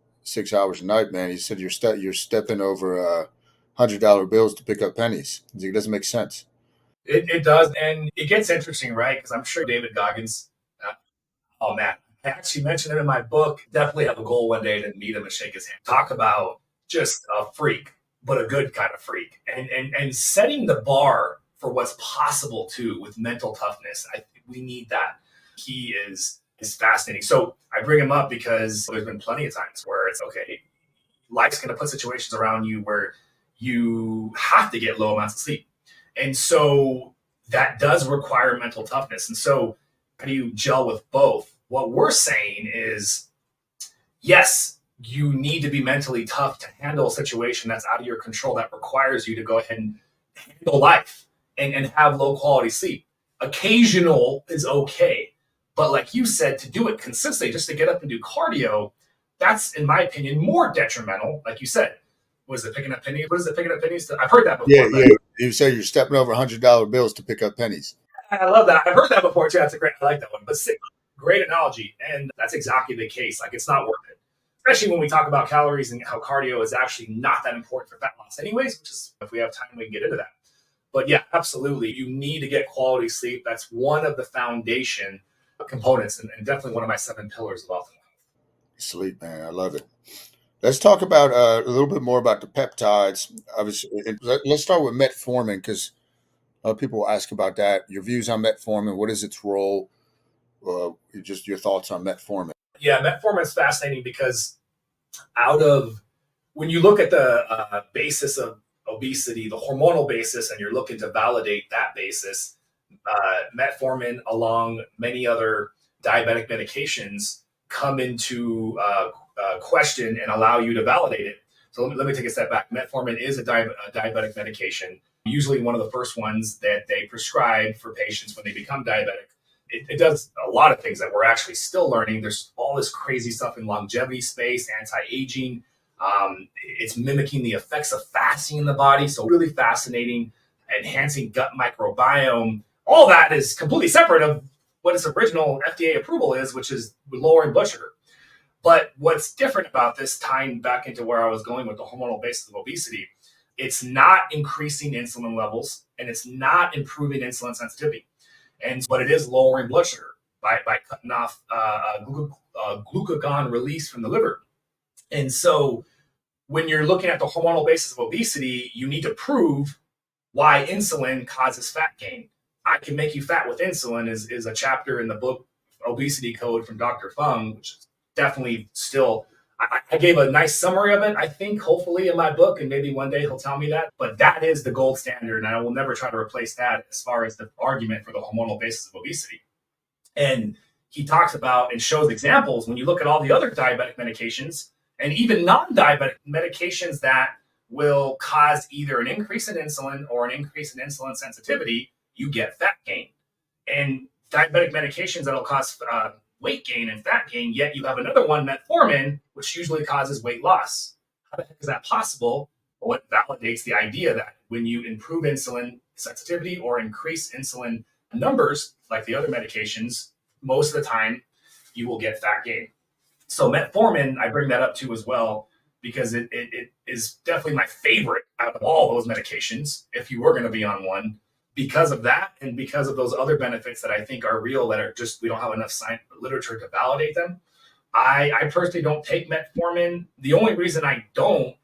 hours a night, man, he said you're stepping over $100 bills to pick up pennies. It doesn't make sense.
It does, and it gets interesting, right? Because I'm sure David Goggins. Oh man, I actually mentioned it in my book. Definitely have a goal one day to meet him and shake his hand. Talk about just a freak, but a good kind of freak, and setting the bar for what's possible too with mental toughness. I think we need that. He is fascinating. So I bring him up because there's been plenty of times where it's okay. Life's going to put situations around you where you have to get low amounts of sleep. And so that does require mental toughness. And so how do you gel with both? What we're saying is, yes, you need to be mentally tough to handle a situation that's out of your control that requires you to go ahead and handle life and have low quality sleep. Occasional is okay. But like you said, to do it consistently, just to get up and do cardio, that's, in my opinion, more detrimental. Like you said, was it picking up pennies? What is it, picking up pennies? I've heard that before.
Yeah. You say you're stepping over $100 bills to pick up pennies.
I love that. I've heard that before too. I like that one. But great analogy. And that's exactly the case. Like, it's not worth it. Especially when we talk about calories and how cardio is actually not that important for fat loss anyways, which is, if we have time, we can get into that. But yeah, absolutely. You need to get quality sleep. That's one of the foundation components and definitely one of my 7 pillars of health.
Sleep, man. I love it. Let's talk about a little bit more about the peptides. Obviously, let's start with metformin because a lot of people ask about that. Your views on metformin. What is its role? Just your thoughts on metformin.
Yeah, metformin is fascinating because when you look at the basis of obesity, the hormonal basis, and you're looking to validate that basis, Metformin, along many other diabetic medications, come into question and allow you to validate it. So let me take a step back. Metformin is a diabetic medication, usually one of the first ones that they prescribe for patients when they become diabetic. It does a lot of things that we're actually still learning. There's all this crazy stuff in longevity space, anti-aging. It's mimicking the effects of fasting in the body. So really fascinating, enhancing gut microbiome. All that is completely separate of what its original FDA approval is, which is lowering blood sugar. But what's different about this, tying back into where I was going with the hormonal basis of obesity, it's not increasing insulin levels and it's not improving insulin sensitivity. And but it is lowering blood sugar by cutting off glucagon release from the liver. And so when you're looking at the hormonal basis of obesity, you need to prove why insulin causes fat gain. I Can Make You Fat with Insulin is a chapter in the book Obesity Code from Dr. Fung, which is definitely still, I gave a nice summary of it, I think, hopefully, in my book, and maybe one day he'll tell me that. But that is the gold standard, and I will never try to replace that as far as the argument for the hormonal basis of obesity. And he talks about and shows examples when you look at all the other diabetic medications and even non-diabetic medications that will cause either an increase in insulin or an increase in insulin sensitivity, you get fat gain. And diabetic medications that'll cause weight gain and fat gain, yet you have another one, metformin, which usually causes weight loss. How the heck is that possible? Well, it validates the idea that when you improve insulin sensitivity or increase insulin numbers, like the other medications, most of the time you will get fat gain. So metformin, I bring that up too as well, because it is definitely my favorite out of all those medications, if you were going to be on one, because of that and because of those other benefits that I think are real that are just, we don't have enough science literature to validate them. I personally don't take metformin. The only reason I don't,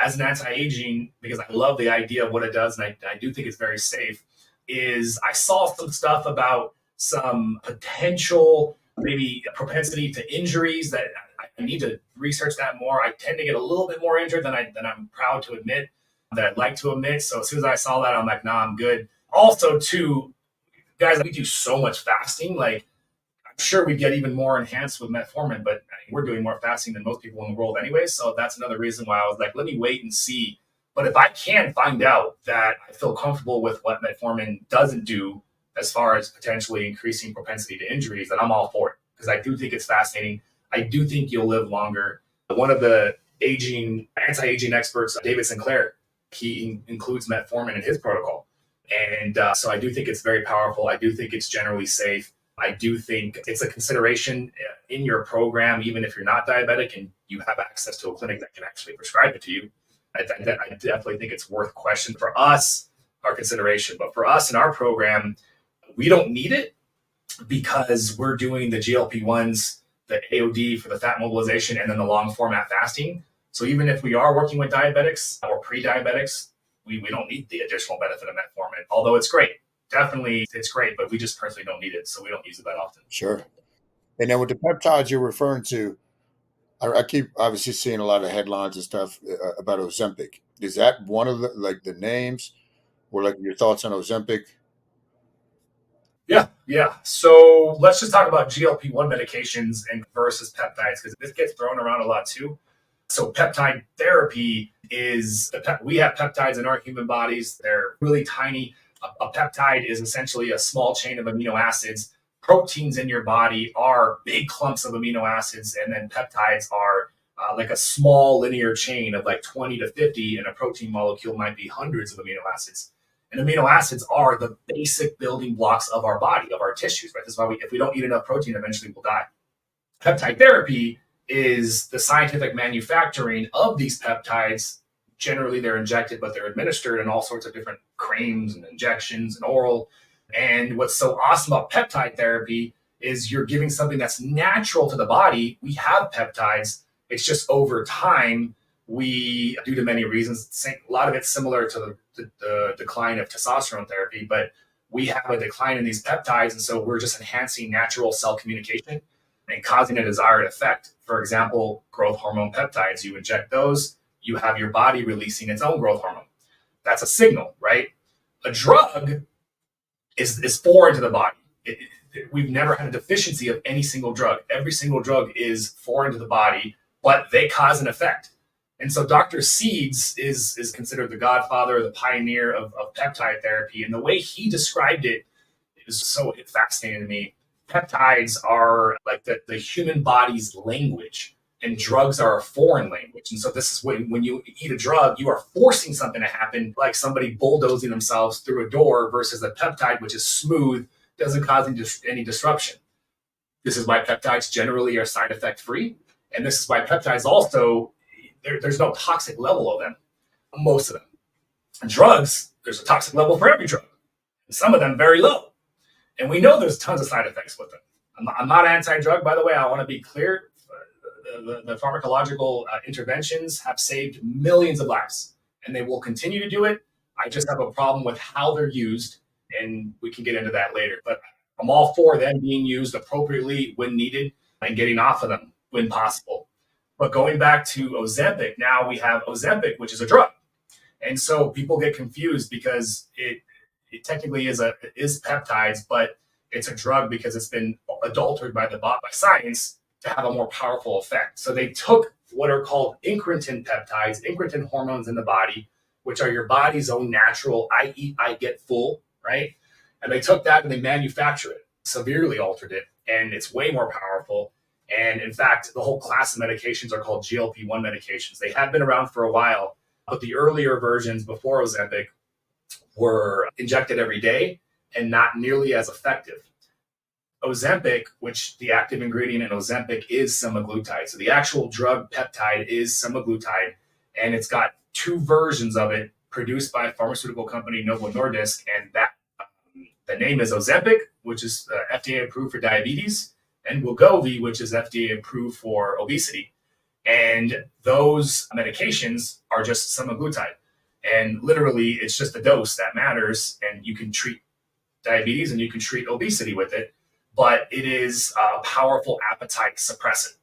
as an anti-aging, because I love the idea of what it does, and I do think it's very safe, is I saw some stuff about some potential maybe propensity to injuries that I need to research that more. I tend to get a little bit more injured than I'm proud to admit, that I'd like to admit. So as soon as I saw that, I'm like, nah, I'm good. Also, too, guys, we do so much fasting. Like, I'm sure we get even more enhanced with metformin, but we're doing more fasting than most people in the world anyway. So that's another reason why I was like, let me wait and see. But if I can find out that I feel comfortable with what metformin doesn't do as far as potentially increasing propensity to injuries, then I'm all for it, because I do think it's fascinating. I do think you'll live longer. One of the anti-aging experts, David Sinclair, he includes metformin in his protocol. And so I do think it's very powerful. I do think it's generally safe. I do think it's a consideration in your program, even if you're not diabetic and you have access to a clinic that can actually prescribe it to you. I definitely think it's worth question for us, our consideration. But for us in our program, we don't need it because we're doing the GLP-1s, the AOD for the fat mobilization, and then the long format fasting. So even if we are working with diabetics or pre-diabetics, we don't need the additional benefit of metformin, although it's great. Definitely, it's great, but we just personally don't need it, so we don't use it that often.
Sure. And then with the peptides you're referring to, I keep obviously seeing a lot of headlines and stuff about Ozempic. Is that one of the names, or like your thoughts on Ozempic?
Yeah. So let's just talk about GLP-1 medications and versus peptides, because this gets thrown around a lot too. So peptide therapy is, we have peptides in our human bodies. They're really tiny. A peptide is essentially a small chain of amino acids. Proteins in your body are big clumps of amino acids, and then peptides are like a small linear chain of like 20 to 50, and a protein molecule might be hundreds of amino acids. And amino acids are the basic building blocks of our body, of our tissues, right? This is why if we don't eat enough protein, eventually we'll die. Peptide therapy is the scientific manufacturing of these peptides. Generally, they're injected, but they're administered in all sorts of different creams and injections and oral. And what's so awesome about peptide therapy is you're giving something that's natural to the body. We have peptides. It's just over time, we, due to many reasons, a lot of it's similar to the decline of testosterone therapy, but we have a decline in these peptides. And so we're just enhancing natural cell communication and causing a desired effect. For example, growth hormone peptides, you inject those, you have your body releasing its own growth hormone. That's a signal, right? A drug is foreign to the body. We've never had a deficiency of any single drug. Every single drug is foreign to the body, but they cause an effect. And so Dr. Seeds is considered the godfather, the pioneer of peptide therapy. And the way he described it is so fascinating to me. Peptides are like the human body's language, and drugs are a foreign language. And so this is when you eat a drug, you are forcing something to happen, like somebody bulldozing themselves through a door, versus a peptide, which is smooth, doesn't cause any disruption. This is why peptides generally are side effect free. And this is why peptides also, there's no toxic level of them, most of them. And drugs, there's a toxic level for every drug. And some of them very low. And we know there's tons of side effects with them. I'm not anti-drug, by the way. I want to be clear. The pharmacological interventions have saved millions of lives, and they will continue to do it. I just have a problem with how they're used, and we can get into that later. But I'm all for them being used appropriately when needed and getting off of them when possible. But going back to Ozempic, now we have Ozempic, which is a drug. And so people get confused because it technically is peptides, but it's a drug because it's been adulterated by science to have a more powerful effect. So they took what are called incretin peptides, incretin hormones in the body, which are your body's own natural I eat, I get full, right? And they took that and they manufactured it, severely altered it, and it's way more powerful. And in fact, the whole class of medications are called GLP-1 medications. They have been around for a while, but the earlier versions before Ozempic were injected every day and not nearly as effective. Ozempic, which the active ingredient in Ozempic is semaglutide. So the actual drug peptide is semaglutide, and it's got two versions of it produced by a pharmaceutical company, Novo Nordisk, and that the name is Ozempic, which is FDA approved for diabetes, and Wegovy, which is FDA approved for obesity. And those medications are just semaglutide. And literally, it's just the dose that matters, and you can treat diabetes and you can treat obesity with it. But it is a powerful appetite suppressant.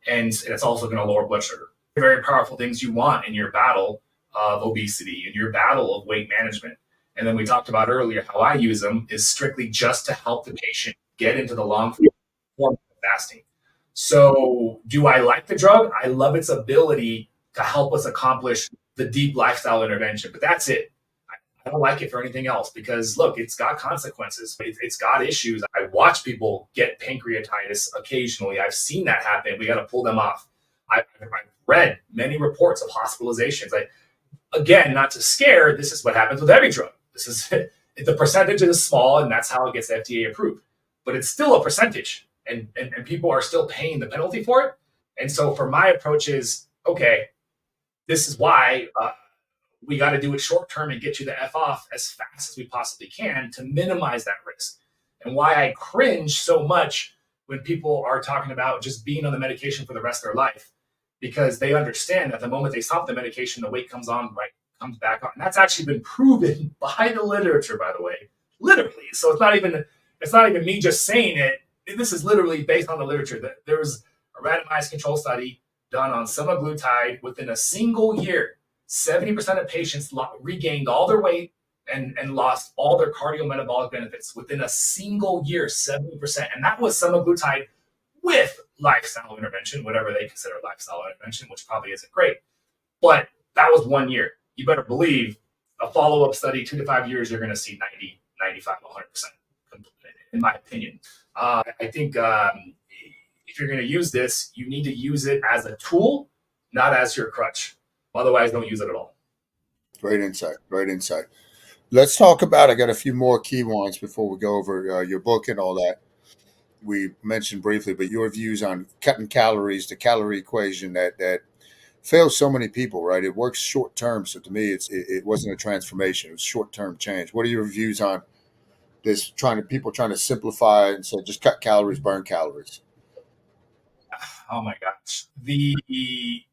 And it's also going to lower blood sugar. Very powerful things you want in your battle of obesity, in your battle of weight management. And then we talked about earlier how I use them is strictly just to help the patient get into the long form of fasting. So do I like the drug? I love its ability to help us accomplish the deep lifestyle intervention, but that's it. I don't like it for anything else because, look, it's got consequences. It's got issues. I watch people get pancreatitis occasionally. I've seen that happen. We got to pull them off. I've read many reports of hospitalizations. Again, not to scare, this is what happens with every drug. This is the percentage is small, and that's how it gets FDA approved. But it's still a percentage, and people are still paying the penalty for it. And so for my approach is, okay, this is why we got to do it short term and get you the F off as fast as we possibly can to minimize that risk. And why I cringe so much when people are talking about just being on the medication for the rest of their life, because they understand that the moment they stop the medication, the weight comes back on. And that's actually been proven by the literature, by the way, literally. So it's not even me just saying it. This is literally based on the literature. That there was a randomized control study done on semaglutide within a single year. 70% of patients regained all their weight and lost all their cardiometabolic benefits within a single year, 70%. And that was semaglutide with lifestyle intervention, whatever they consider lifestyle intervention, which probably isn't great. But that was 1 year. You better believe a follow-up study, 2 to 5 years, you're going to see 90, 95, 100%, in my opinion. I think if you're going to use this, you need to use it as a tool, not as your crutch. Otherwise, don't use it at all.
Great insight. Great insight. Let's talk about, I got a few more key ones before we go over your book and all that. We mentioned briefly, but your views on cutting calories, the calorie equation that fails so many people, right? It works short term. So to me, it wasn't a transformation. It was short-term change. What are your views on this people trying to simplify and say just cut calories, burn calories?
Oh my gosh.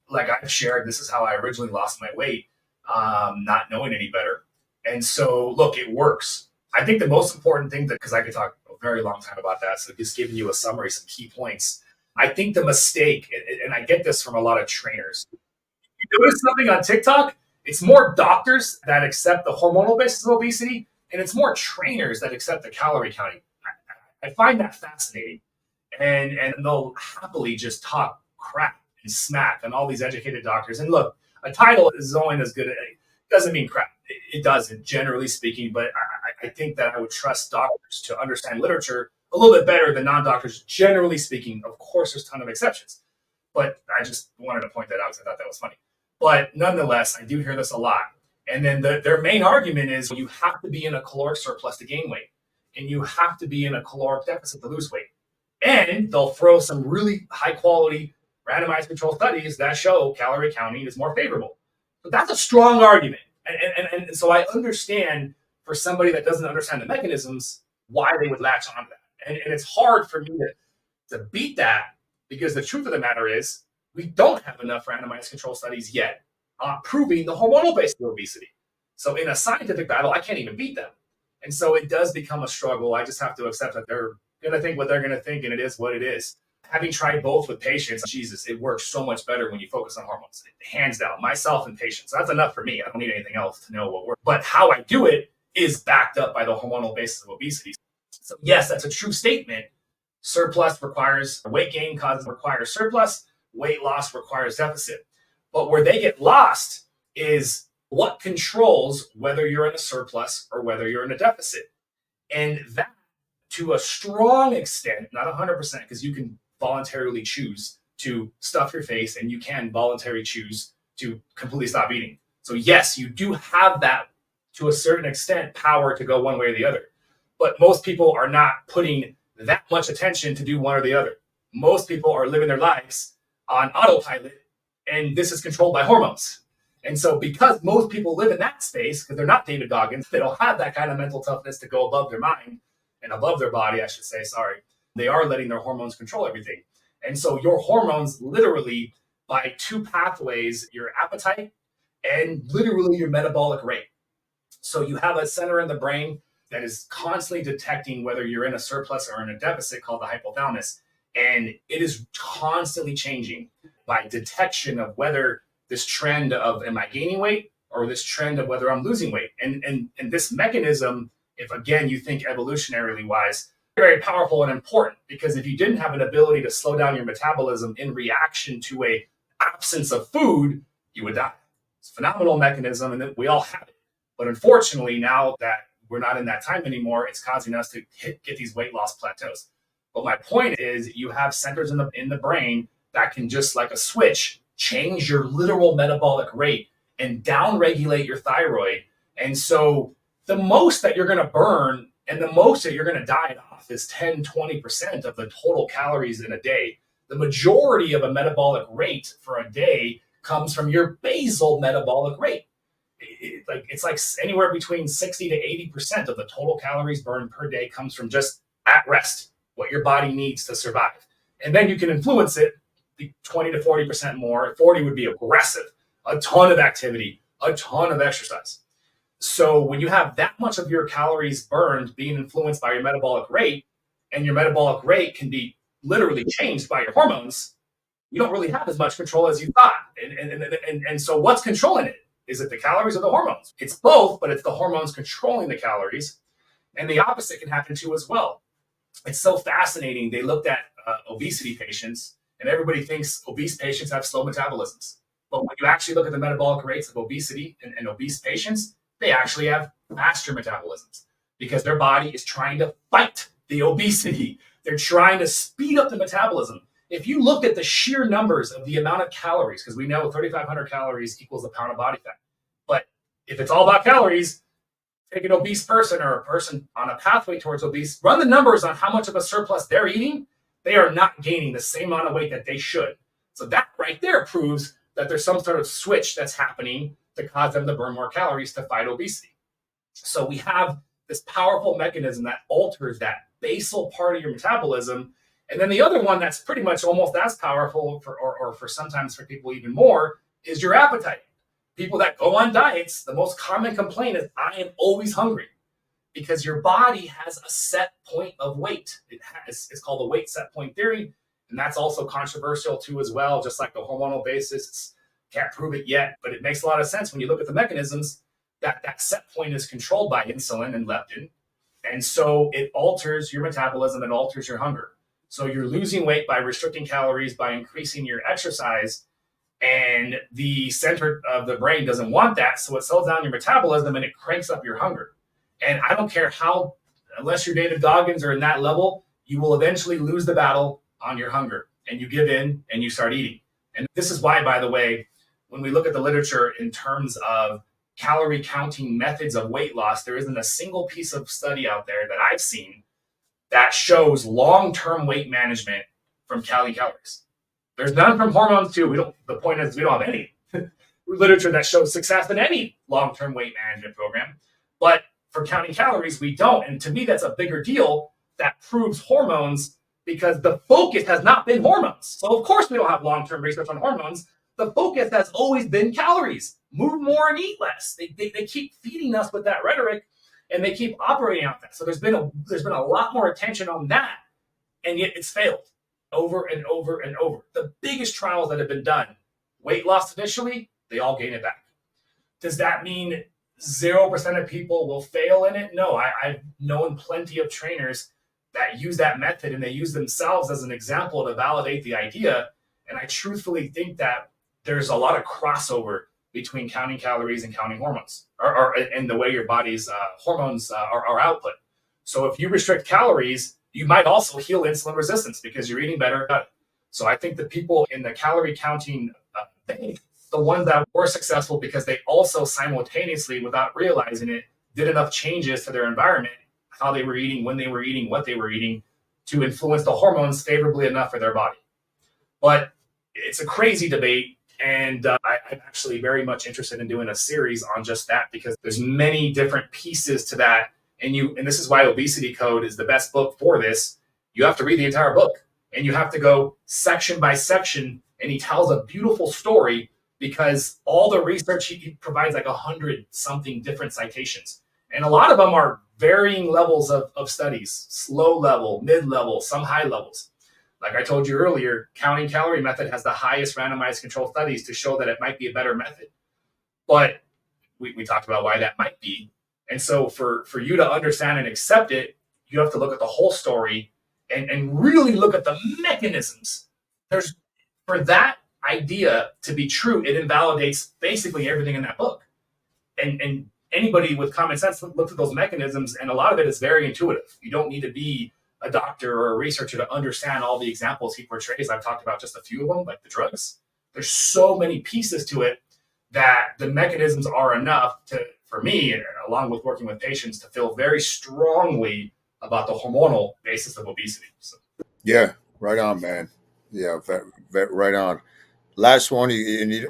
Like I've shared, this is how I originally lost my weight, not knowing any better. And so, look, it works. I think the most important thing, because I could talk a very long time about that, so just giving you a summary, some key points. I think the mistake, and I get this from a lot of trainers, you notice something on TikTok, it's more doctors that accept the hormonal basis of obesity And it's more trainers that accept the calorie counting. I find that fascinating. And they'll happily just talk crap and smack on all these educated doctors. And look, a title is only as good. It doesn't mean crap. It doesn't, generally speaking. But I think that I would trust doctors to understand literature a little bit better than non-doctors, generally speaking. Of course, there's a ton of exceptions. But I just wanted to point that out because I thought that was funny. But nonetheless, I do hear this a lot. And then their main argument is you have to be in a caloric surplus to gain weight, and you have to be in a caloric deficit to lose weight. And they'll throw some really high quality randomized control studies that show calorie counting is more favorable. But that's a strong argument. And so I understand for somebody that doesn't understand the mechanisms, why they would latch on to that. And it's hard for me to beat that, because the truth of the matter is we don't have enough randomized control studies yet proving the hormonal base of obesity. So in a scientific battle, I can't even beat them. And so it does become a struggle. I just have to accept that they're going to think what they're going to think, and it is what it is. Having tried both with patients, Jesus, it works so much better when you focus on hormones. Hands down, myself and patients. So that's enough for me. I don't need anything else to know what works. But how I do it is backed up by the hormonal basis of obesity. So yes, that's a true statement. Surplus requires weight gain, requires surplus. Weight loss requires deficit. But where they get lost is what controls whether you're in a surplus or whether you're in a deficit. And that, to a strong extent, not 100%, because you can voluntarily choose to stuff your face and you can voluntarily choose to completely stop eating. So yes, you do have that, to a certain extent, power to go one way or the other. But most people are not putting that much attention to do one or the other. Most people are living their lives on autopilot, and this is controlled by hormones. And so because most people live in that space, because they're not David Goggins, they don't have that kind of mental toughness to go above their mind and above their body, I should say, sorry. They are letting their hormones control everything. And so your hormones literally, by two pathways, your appetite and literally your metabolic rate. So you have a center in the brain that is constantly detecting whether you're in a surplus or in a deficit, called the hypothalamus. And it is constantly changing by detection of whether this trend of, am I gaining weight, or this trend of whether I'm losing weight. And this mechanism, if again you think evolutionarily wise, very powerful and important, because if you didn't have an ability to slow down your metabolism in reaction to a absence of food, you would die. It's a phenomenal mechanism, and we all have it. But unfortunately, now that we're not in that time anymore, it's causing us to get these weight loss plateaus. But my point is, you have centers in the brain that can, just like a switch, change your literal metabolic rate and downregulate your thyroid. And so the most that you're going to burn and the most that you're going to diet off is 10, 20% of the total calories in a day. The majority of a metabolic rate for a day comes from your basal metabolic rate. It's like anywhere between 60 to 80% of the total calories burned per day comes from just at rest, what your body needs to survive. And then you can influence it 20 to 40% more. 40 would be aggressive, a ton of activity, a ton of exercise. So when you have that much of your calories burned being influenced by your metabolic rate, and your metabolic rate can be literally changed by your hormones, you don't really have as much control as you thought. And so what's controlling it? Is it the calories or the hormones? It's both, but it's the hormones controlling the calories. And the opposite can happen too as well. It's so fascinating. They looked at obesity patients, and everybody thinks obese patients have slow metabolisms. But when you actually look at the metabolic rates of obesity and obese patients, they actually have faster metabolisms, because their body is trying to fight the obesity. They're trying to speed up the metabolism. If you looked at the sheer numbers of the amount of calories, because we know 3,500 calories equals a pound of body fat. But if it's all about calories, take an obese person or a person on a pathway towards obese, run the numbers on how much of a surplus they're eating. They are not gaining the same amount of weight that they should. So that right there proves that there's some sort of switch that's happening to cause them to burn more calories to fight obesity. So we have this powerful mechanism that alters that basal part of your metabolism. And then the other one that's pretty much almost as powerful, or for sometimes for people even more, is your appetite. People that go on diets, the most common complaint is, I am always hungry, because your body has a set point of weight. It's called the weight set point theory. And that's also controversial too as well, just like the hormonal basis. Can't prove it yet, but it makes a lot of sense when you look at the mechanisms that set point is controlled by insulin and leptin. And so it alters your metabolism, it alters your hunger. So you're losing weight by restricting calories, by increasing your exercise, and the center of the brain doesn't want that. So it slows down your metabolism and it cranks up your hunger. And I don't care how, unless you're David Goggins or in that level, you will eventually lose the battle on your hunger and you give in and you start eating. And this is why, by the way, when we look at the literature in terms of calorie counting methods of weight loss, there isn't a single piece of study out there that I've seen that shows long-term weight management from counting calories. There's none from hormones too. The point is we don't have any literature that shows success in any long-term weight management program. But for counting calories, we don't. And to me, that's a bigger deal that proves hormones, because the focus has not been hormones. So of course we don't have long-term research on hormones. The focus has always been calories. Move more and eat less. They keep feeding us with that rhetoric, and they keep operating on that. So there's been a lot more attention on that, and yet it's failed over and over and over. The biggest trials that have been done, weight loss initially, they all gain it back. Does that mean 0% of people will fail in it? No, I've known plenty of trainers that use that method, and they use themselves as an example to validate the idea. And I truthfully think that there's a lot of crossover between counting calories and counting hormones, or in the way your body's hormones are output. So if you restrict calories, you might also heal insulin resistance because you're eating better. So I think the people in the calorie counting thing, the ones that were successful because they also simultaneously, without realizing it, did enough changes to their environment, how they were eating, when they were eating, what they were eating, to influence the hormones favorably enough for their body. But it's a crazy debate. And I'm actually very much interested in doing a series on just that, because there's many different pieces to that. And this is why Obesity Code is the best book for this. You have to read the entire book, and you have to go section by section. And he tells a beautiful story, because all the research, he provides like 100 something different citations. And a lot of them are varying levels of studies, low level, mid level, some high levels. Like I told you earlier, counting calorie method has the highest randomized control studies to show that it might be a better method. But we talked about why that might be. And so for you to understand and accept it, you have to look at the whole story and really look at the mechanisms. For that idea to be true, it invalidates basically everything in that book. And anybody with common sense looks at those mechanisms, and a lot of it is very intuitive. You don't need to be a doctor or a researcher to understand all the examples he portrays. I've talked about just a few of them, like the drugs. There's so many pieces to it that the mechanisms are enough for me, along with working with patients, to feel very strongly about the hormonal basis of obesity. So.
Yeah, right on, man. Yeah, right on. Last one, I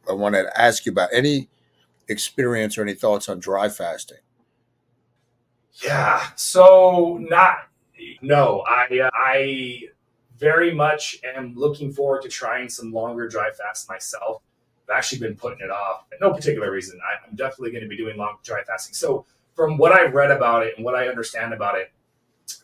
wanted to ask you about any experience or any thoughts on dry fasting.
Yeah, so I very much am looking forward to trying some longer dry fasts myself. I've actually been putting it off for no particular reason. I'm definitely going to be doing long dry fasting. So from what I've read about it and what I understand about it,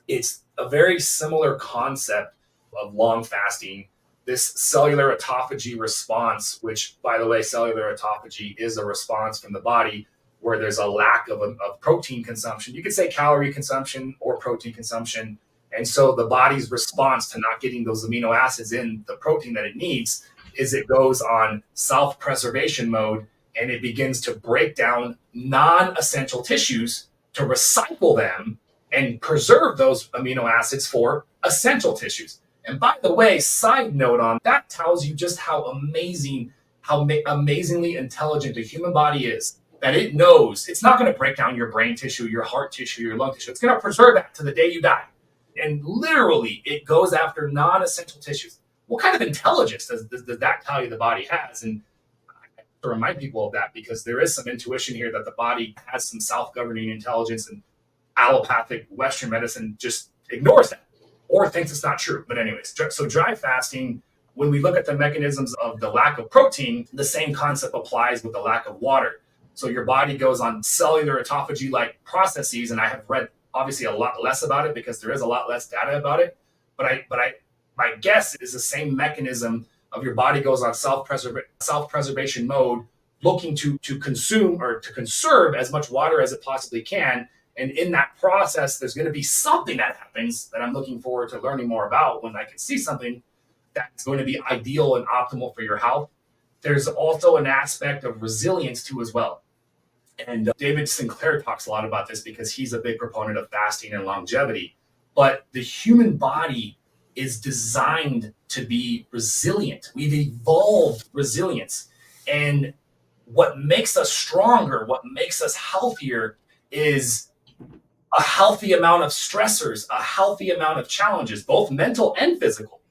it's a very similar concept of long fasting. This cellular autophagy response, which, by the way, cellular autophagy is a response from the body where there's a lack of protein consumption. You could say calorie consumption or protein consumption. And so the body's response to not getting those amino acids in the protein that it needs is it goes on self-preservation mode, and it begins to break down non-essential tissues to recycle them and preserve those amino acids for essential tissues. And by the way, side note on that, tells you just how amazingly intelligent the human body is. That it knows it's not going to break down your brain tissue, your heart tissue, your lung tissue. It's going to preserve that to the day you die. And literally, it goes after non-essential tissues. What kind of intelligence does that tell you the body has? And I have to remind people of that, because there is some intuition here that the body has some self-governing intelligence, and allopathic Western medicine just ignores that or thinks it's not true. But anyways, so dry fasting, when we look at the mechanisms of the lack of protein, the same concept applies with the lack of water. So your body goes on cellular autophagy-like processes, and I have read obviously a lot less about it because there is a lot less data about it. But my guess is the same mechanism of your body goes on self-preservation mode looking to consume or to conserve as much water as it possibly can. And in that process, there's going to be something that happens that I'm looking forward to learning more about when I can see something that's going to be ideal and optimal for your health. There's also an aspect of resilience too as well. And David Sinclair talks a lot about this because he's a big proponent of fasting and longevity. But the human body is designed to be resilient. We've evolved resilience. And what makes us stronger, what makes us healthier is a healthy amount of stressors, a healthy amount of challenges, both mental and physical.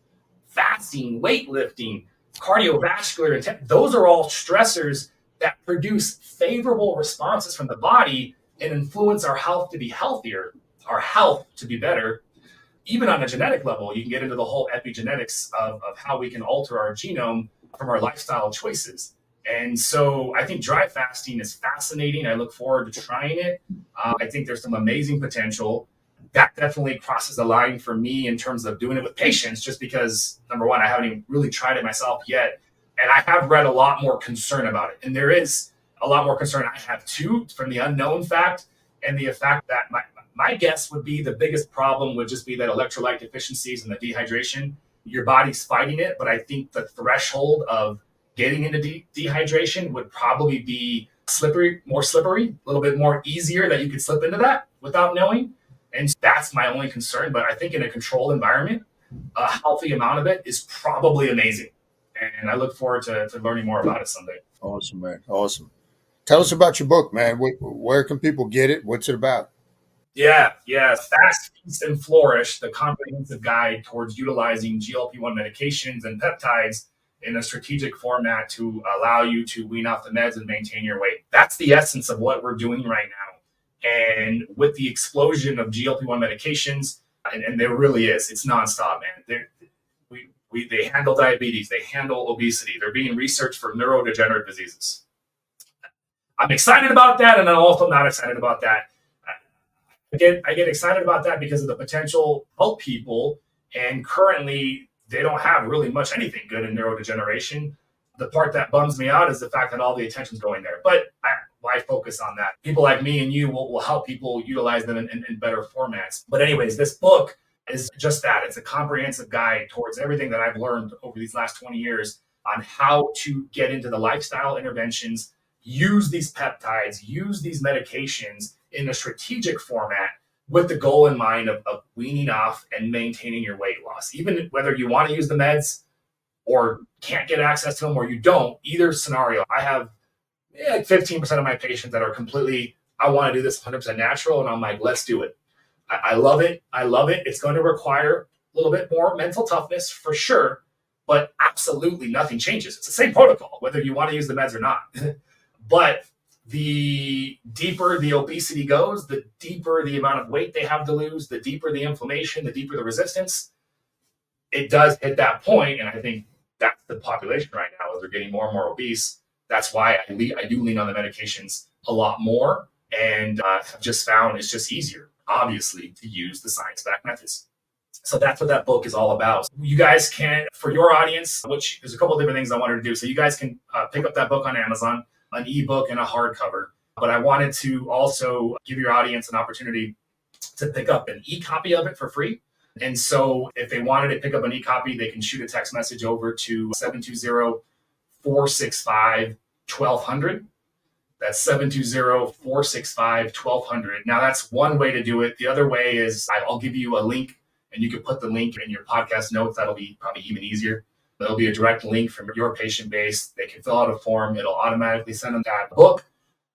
Fasting, weightlifting, cardiovascular, those are all stressors that produce favorable responses from the body and influence our health to be healthier, our health to be better. Even on a genetic level, you can get into the whole epigenetics of how we can alter our genome from our lifestyle choices. And so I think dry fasting is fascinating. I look forward to trying it. I think there's some amazing potential. That definitely crosses the line for me in terms of doing it with patients, just because, number one, I haven't even really tried it myself yet. And I have read a lot more concern about it. And there is a lot more concern I have too, from the unknown fact and the fact that my guess would be the biggest problem would just be that electrolyte deficiencies and the dehydration. Your body's fighting it, but I think the threshold of getting into dehydration would probably be more slippery, a little bit more easier that you could slip into that without knowing. And that's my only concern. But I think in a controlled environment, a healthy amount of it is probably amazing. And I look forward to learning more about it someday.
Awesome, man. Awesome. Tell us about your book, man. Where can people get it? What's it about?
Yeah. Fast, Feast, and Flourish, the comprehensive guide towards utilizing GLP-1 medications and peptides in a strategic format to allow you to wean off the meds and maintain your weight. That's the essence of what we're doing right now. And with the explosion of GLP-1 medications, and there really is, it's nonstop, man. They handle diabetes, they handle obesity, they're being researched for neurodegenerative diseases. I'm excited about that, and I'm also not excited about that. I get excited about that because of the potential to help people, and currently they don't have really much anything good in neurodegeneration. The part that bums me out is the fact that all the attention's going there. But why focus on that? People like me and you will help people utilize them in better formats. But anyways, this book is just that. It's a comprehensive guide towards everything that I've learned over these last 20 years on how to get into the lifestyle interventions, use these peptides, use these medications in a strategic format with the goal in mind of weaning off and maintaining your weight loss. Even whether you want to use the meds or can't get access to them or you don't, either scenario. I have 15% of my patients that are completely, I want to do this 100% natural. And I'm like, let's do it. I love it. It's going to require a little bit more mental toughness for sure, but absolutely nothing changes. It's the same protocol, whether you want to use the meds or not. But the deeper the obesity goes, the deeper the amount of weight they have to lose, the deeper the inflammation, the deeper the resistance. It does hit that point, and I think that's the population right now, is they're getting more and more obese. That's why I do lean on the medications a lot more, and I've just found it's just easier, obviously, to use the science-backed methods. So that's what that book is all about. You guys can, for your audience, which there's a couple of different things I wanted to do. So you guys can pick up that book on Amazon, an ebook and a hardcover. But I wanted to also give your audience an opportunity to pick up an e-copy of it for free. And so if they wanted to pick up an e-copy, they can shoot a text message over to 720-465-1200. That's 720-465-1200. Now, that's one way to do it. The other way is I'll give you a link, and you can put the link in your podcast notes. That'll be probably even easier. There'll be a direct link from your patient base. They can fill out a form. It'll automatically send them that book,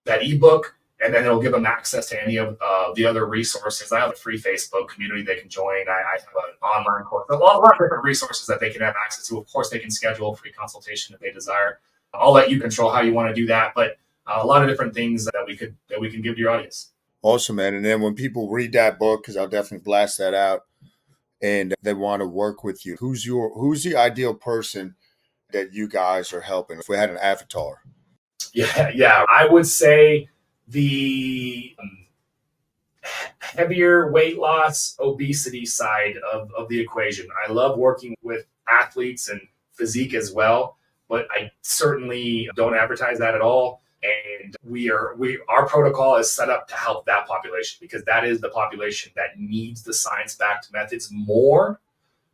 that ebook, and then it'll give them access to any of the other resources. I have a free Facebook community they can join. I have an online course, a lot of different resources that they can have access to. Of course, they can schedule a free consultation if they desire. I'll let you control how you want to do that, but a lot of different things that we can give to your audience.
Awesome, man. And then when people read that book, because I'll definitely blast that out, and they want to work with you, who's the ideal person that you guys are helping? If we had an avatar.
Yeah. I would say the heavier weight loss, obesity side of the equation. I love working with athletes and physique as well, but I certainly don't advertise that at all. And our protocol is set up to help that population, because that is the population that needs the science-backed methods more.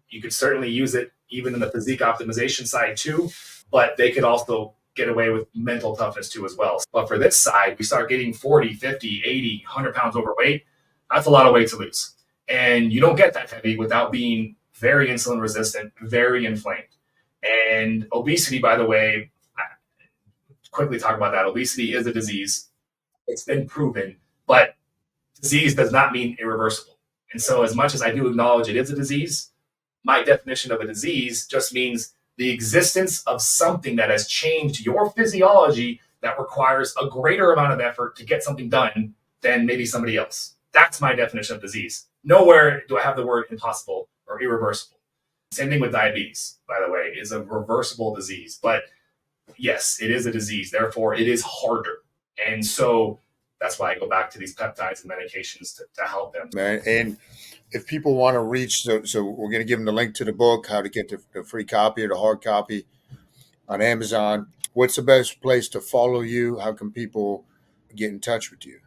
You could certainly use it even in the physique optimization side too, but they could also get away with mental toughness too as well. But for this side, we start getting 40, 50, 80, 100 pounds overweight. That's a lot of weight to lose. And you don't get that heavy without being very insulin resistant, very inflamed. And obesity, by the way, quickly talk about that. Obesity is a disease. It's been proven, but disease does not mean irreversible. And so as much as I do acknowledge it is a disease, my definition of a disease just means the existence of something that has changed your physiology that requires a greater amount of effort to get something done than maybe somebody else. That's my definition of disease. Nowhere do I have the word impossible or irreversible. Same thing with diabetes, by the way, is a reversible disease. But yes, it is a disease. Therefore, it is harder. And so that's why I go back to these peptides and medications to help them.
Man, and if people want to reach, so we're going to give them the link to the book, how to get the free copy or the hard copy on Amazon. What's the best place to follow you? How can people get in touch with you?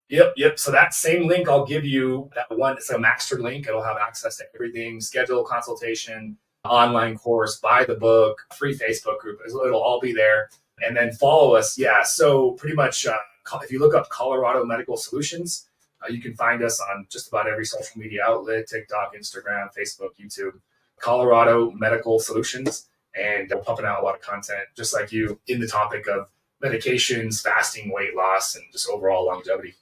Yep. So that same link I'll give you, that one, it's a master link. It'll have access to everything, schedule a consultation, online course, buy the book, free Facebook group. It'll all be there. And then follow us. Yeah. So pretty much if you look up Colorado Medical Solutions, you can find us on just about every social media outlet, TikTok, Instagram, Facebook, YouTube, Colorado Medical Solutions. And we're pumping out a lot of content, just like you, in the topic of medications, fasting, weight loss, and just overall longevity.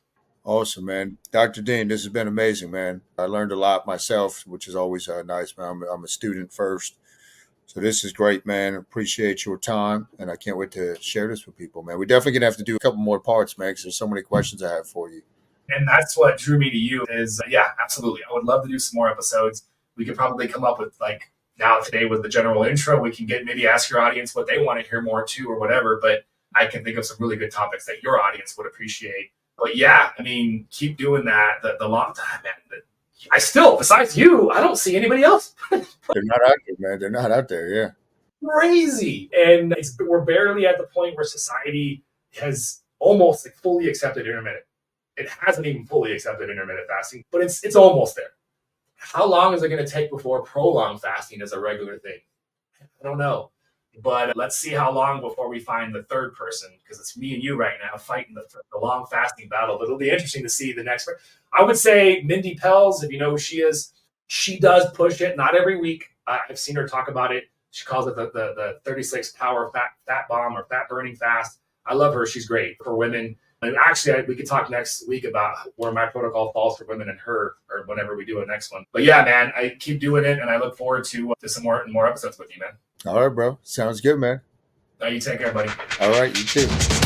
Awesome, man. Dr. Dean, this has been amazing, man. I learned a lot myself, which is always nice, man. I'm a student first. So this is great, man. Appreciate your time, and I can't wait to share this with people, man. We're definitely going to have to do a couple more parts, man, because there's so many questions I have for you.
And that's what drew me to you is, yeah, absolutely. I would love to do some more episodes. We could probably come up with, like, now today with the general intro, we can maybe ask your audience what they want to hear more too or whatever, but I can think of some really good topics that your audience would appreciate. But yeah, I mean, keep doing that. The long time, man. I still, besides you, I don't see anybody else.
They're not out there, man. They're not out there, yeah.
Crazy. And we're barely at the point where society has almost fully accepted intermittent. It hasn't even fully accepted intermittent fasting, but it's almost there. How long is it going to take before prolonged fasting is a regular thing? I don't know. But let's see how long before we find the third person, because it's me and you right now fighting the long fasting battle. It'll be interesting to see the next one. I would say Mindy Pelz, if you know who she is, she does push it, not every week. I've seen her talk about it. She calls it the 36 power fat bomb or fat burning fast. I love her. She's great for women. And actually, we could talk next week about where my protocol falls for women and her, or whenever we do a next one. But yeah, man, I keep doing it, and I look forward to some more episodes with you, man.
All right, bro. Sounds good, man.
You take care, buddy.
All right, you too.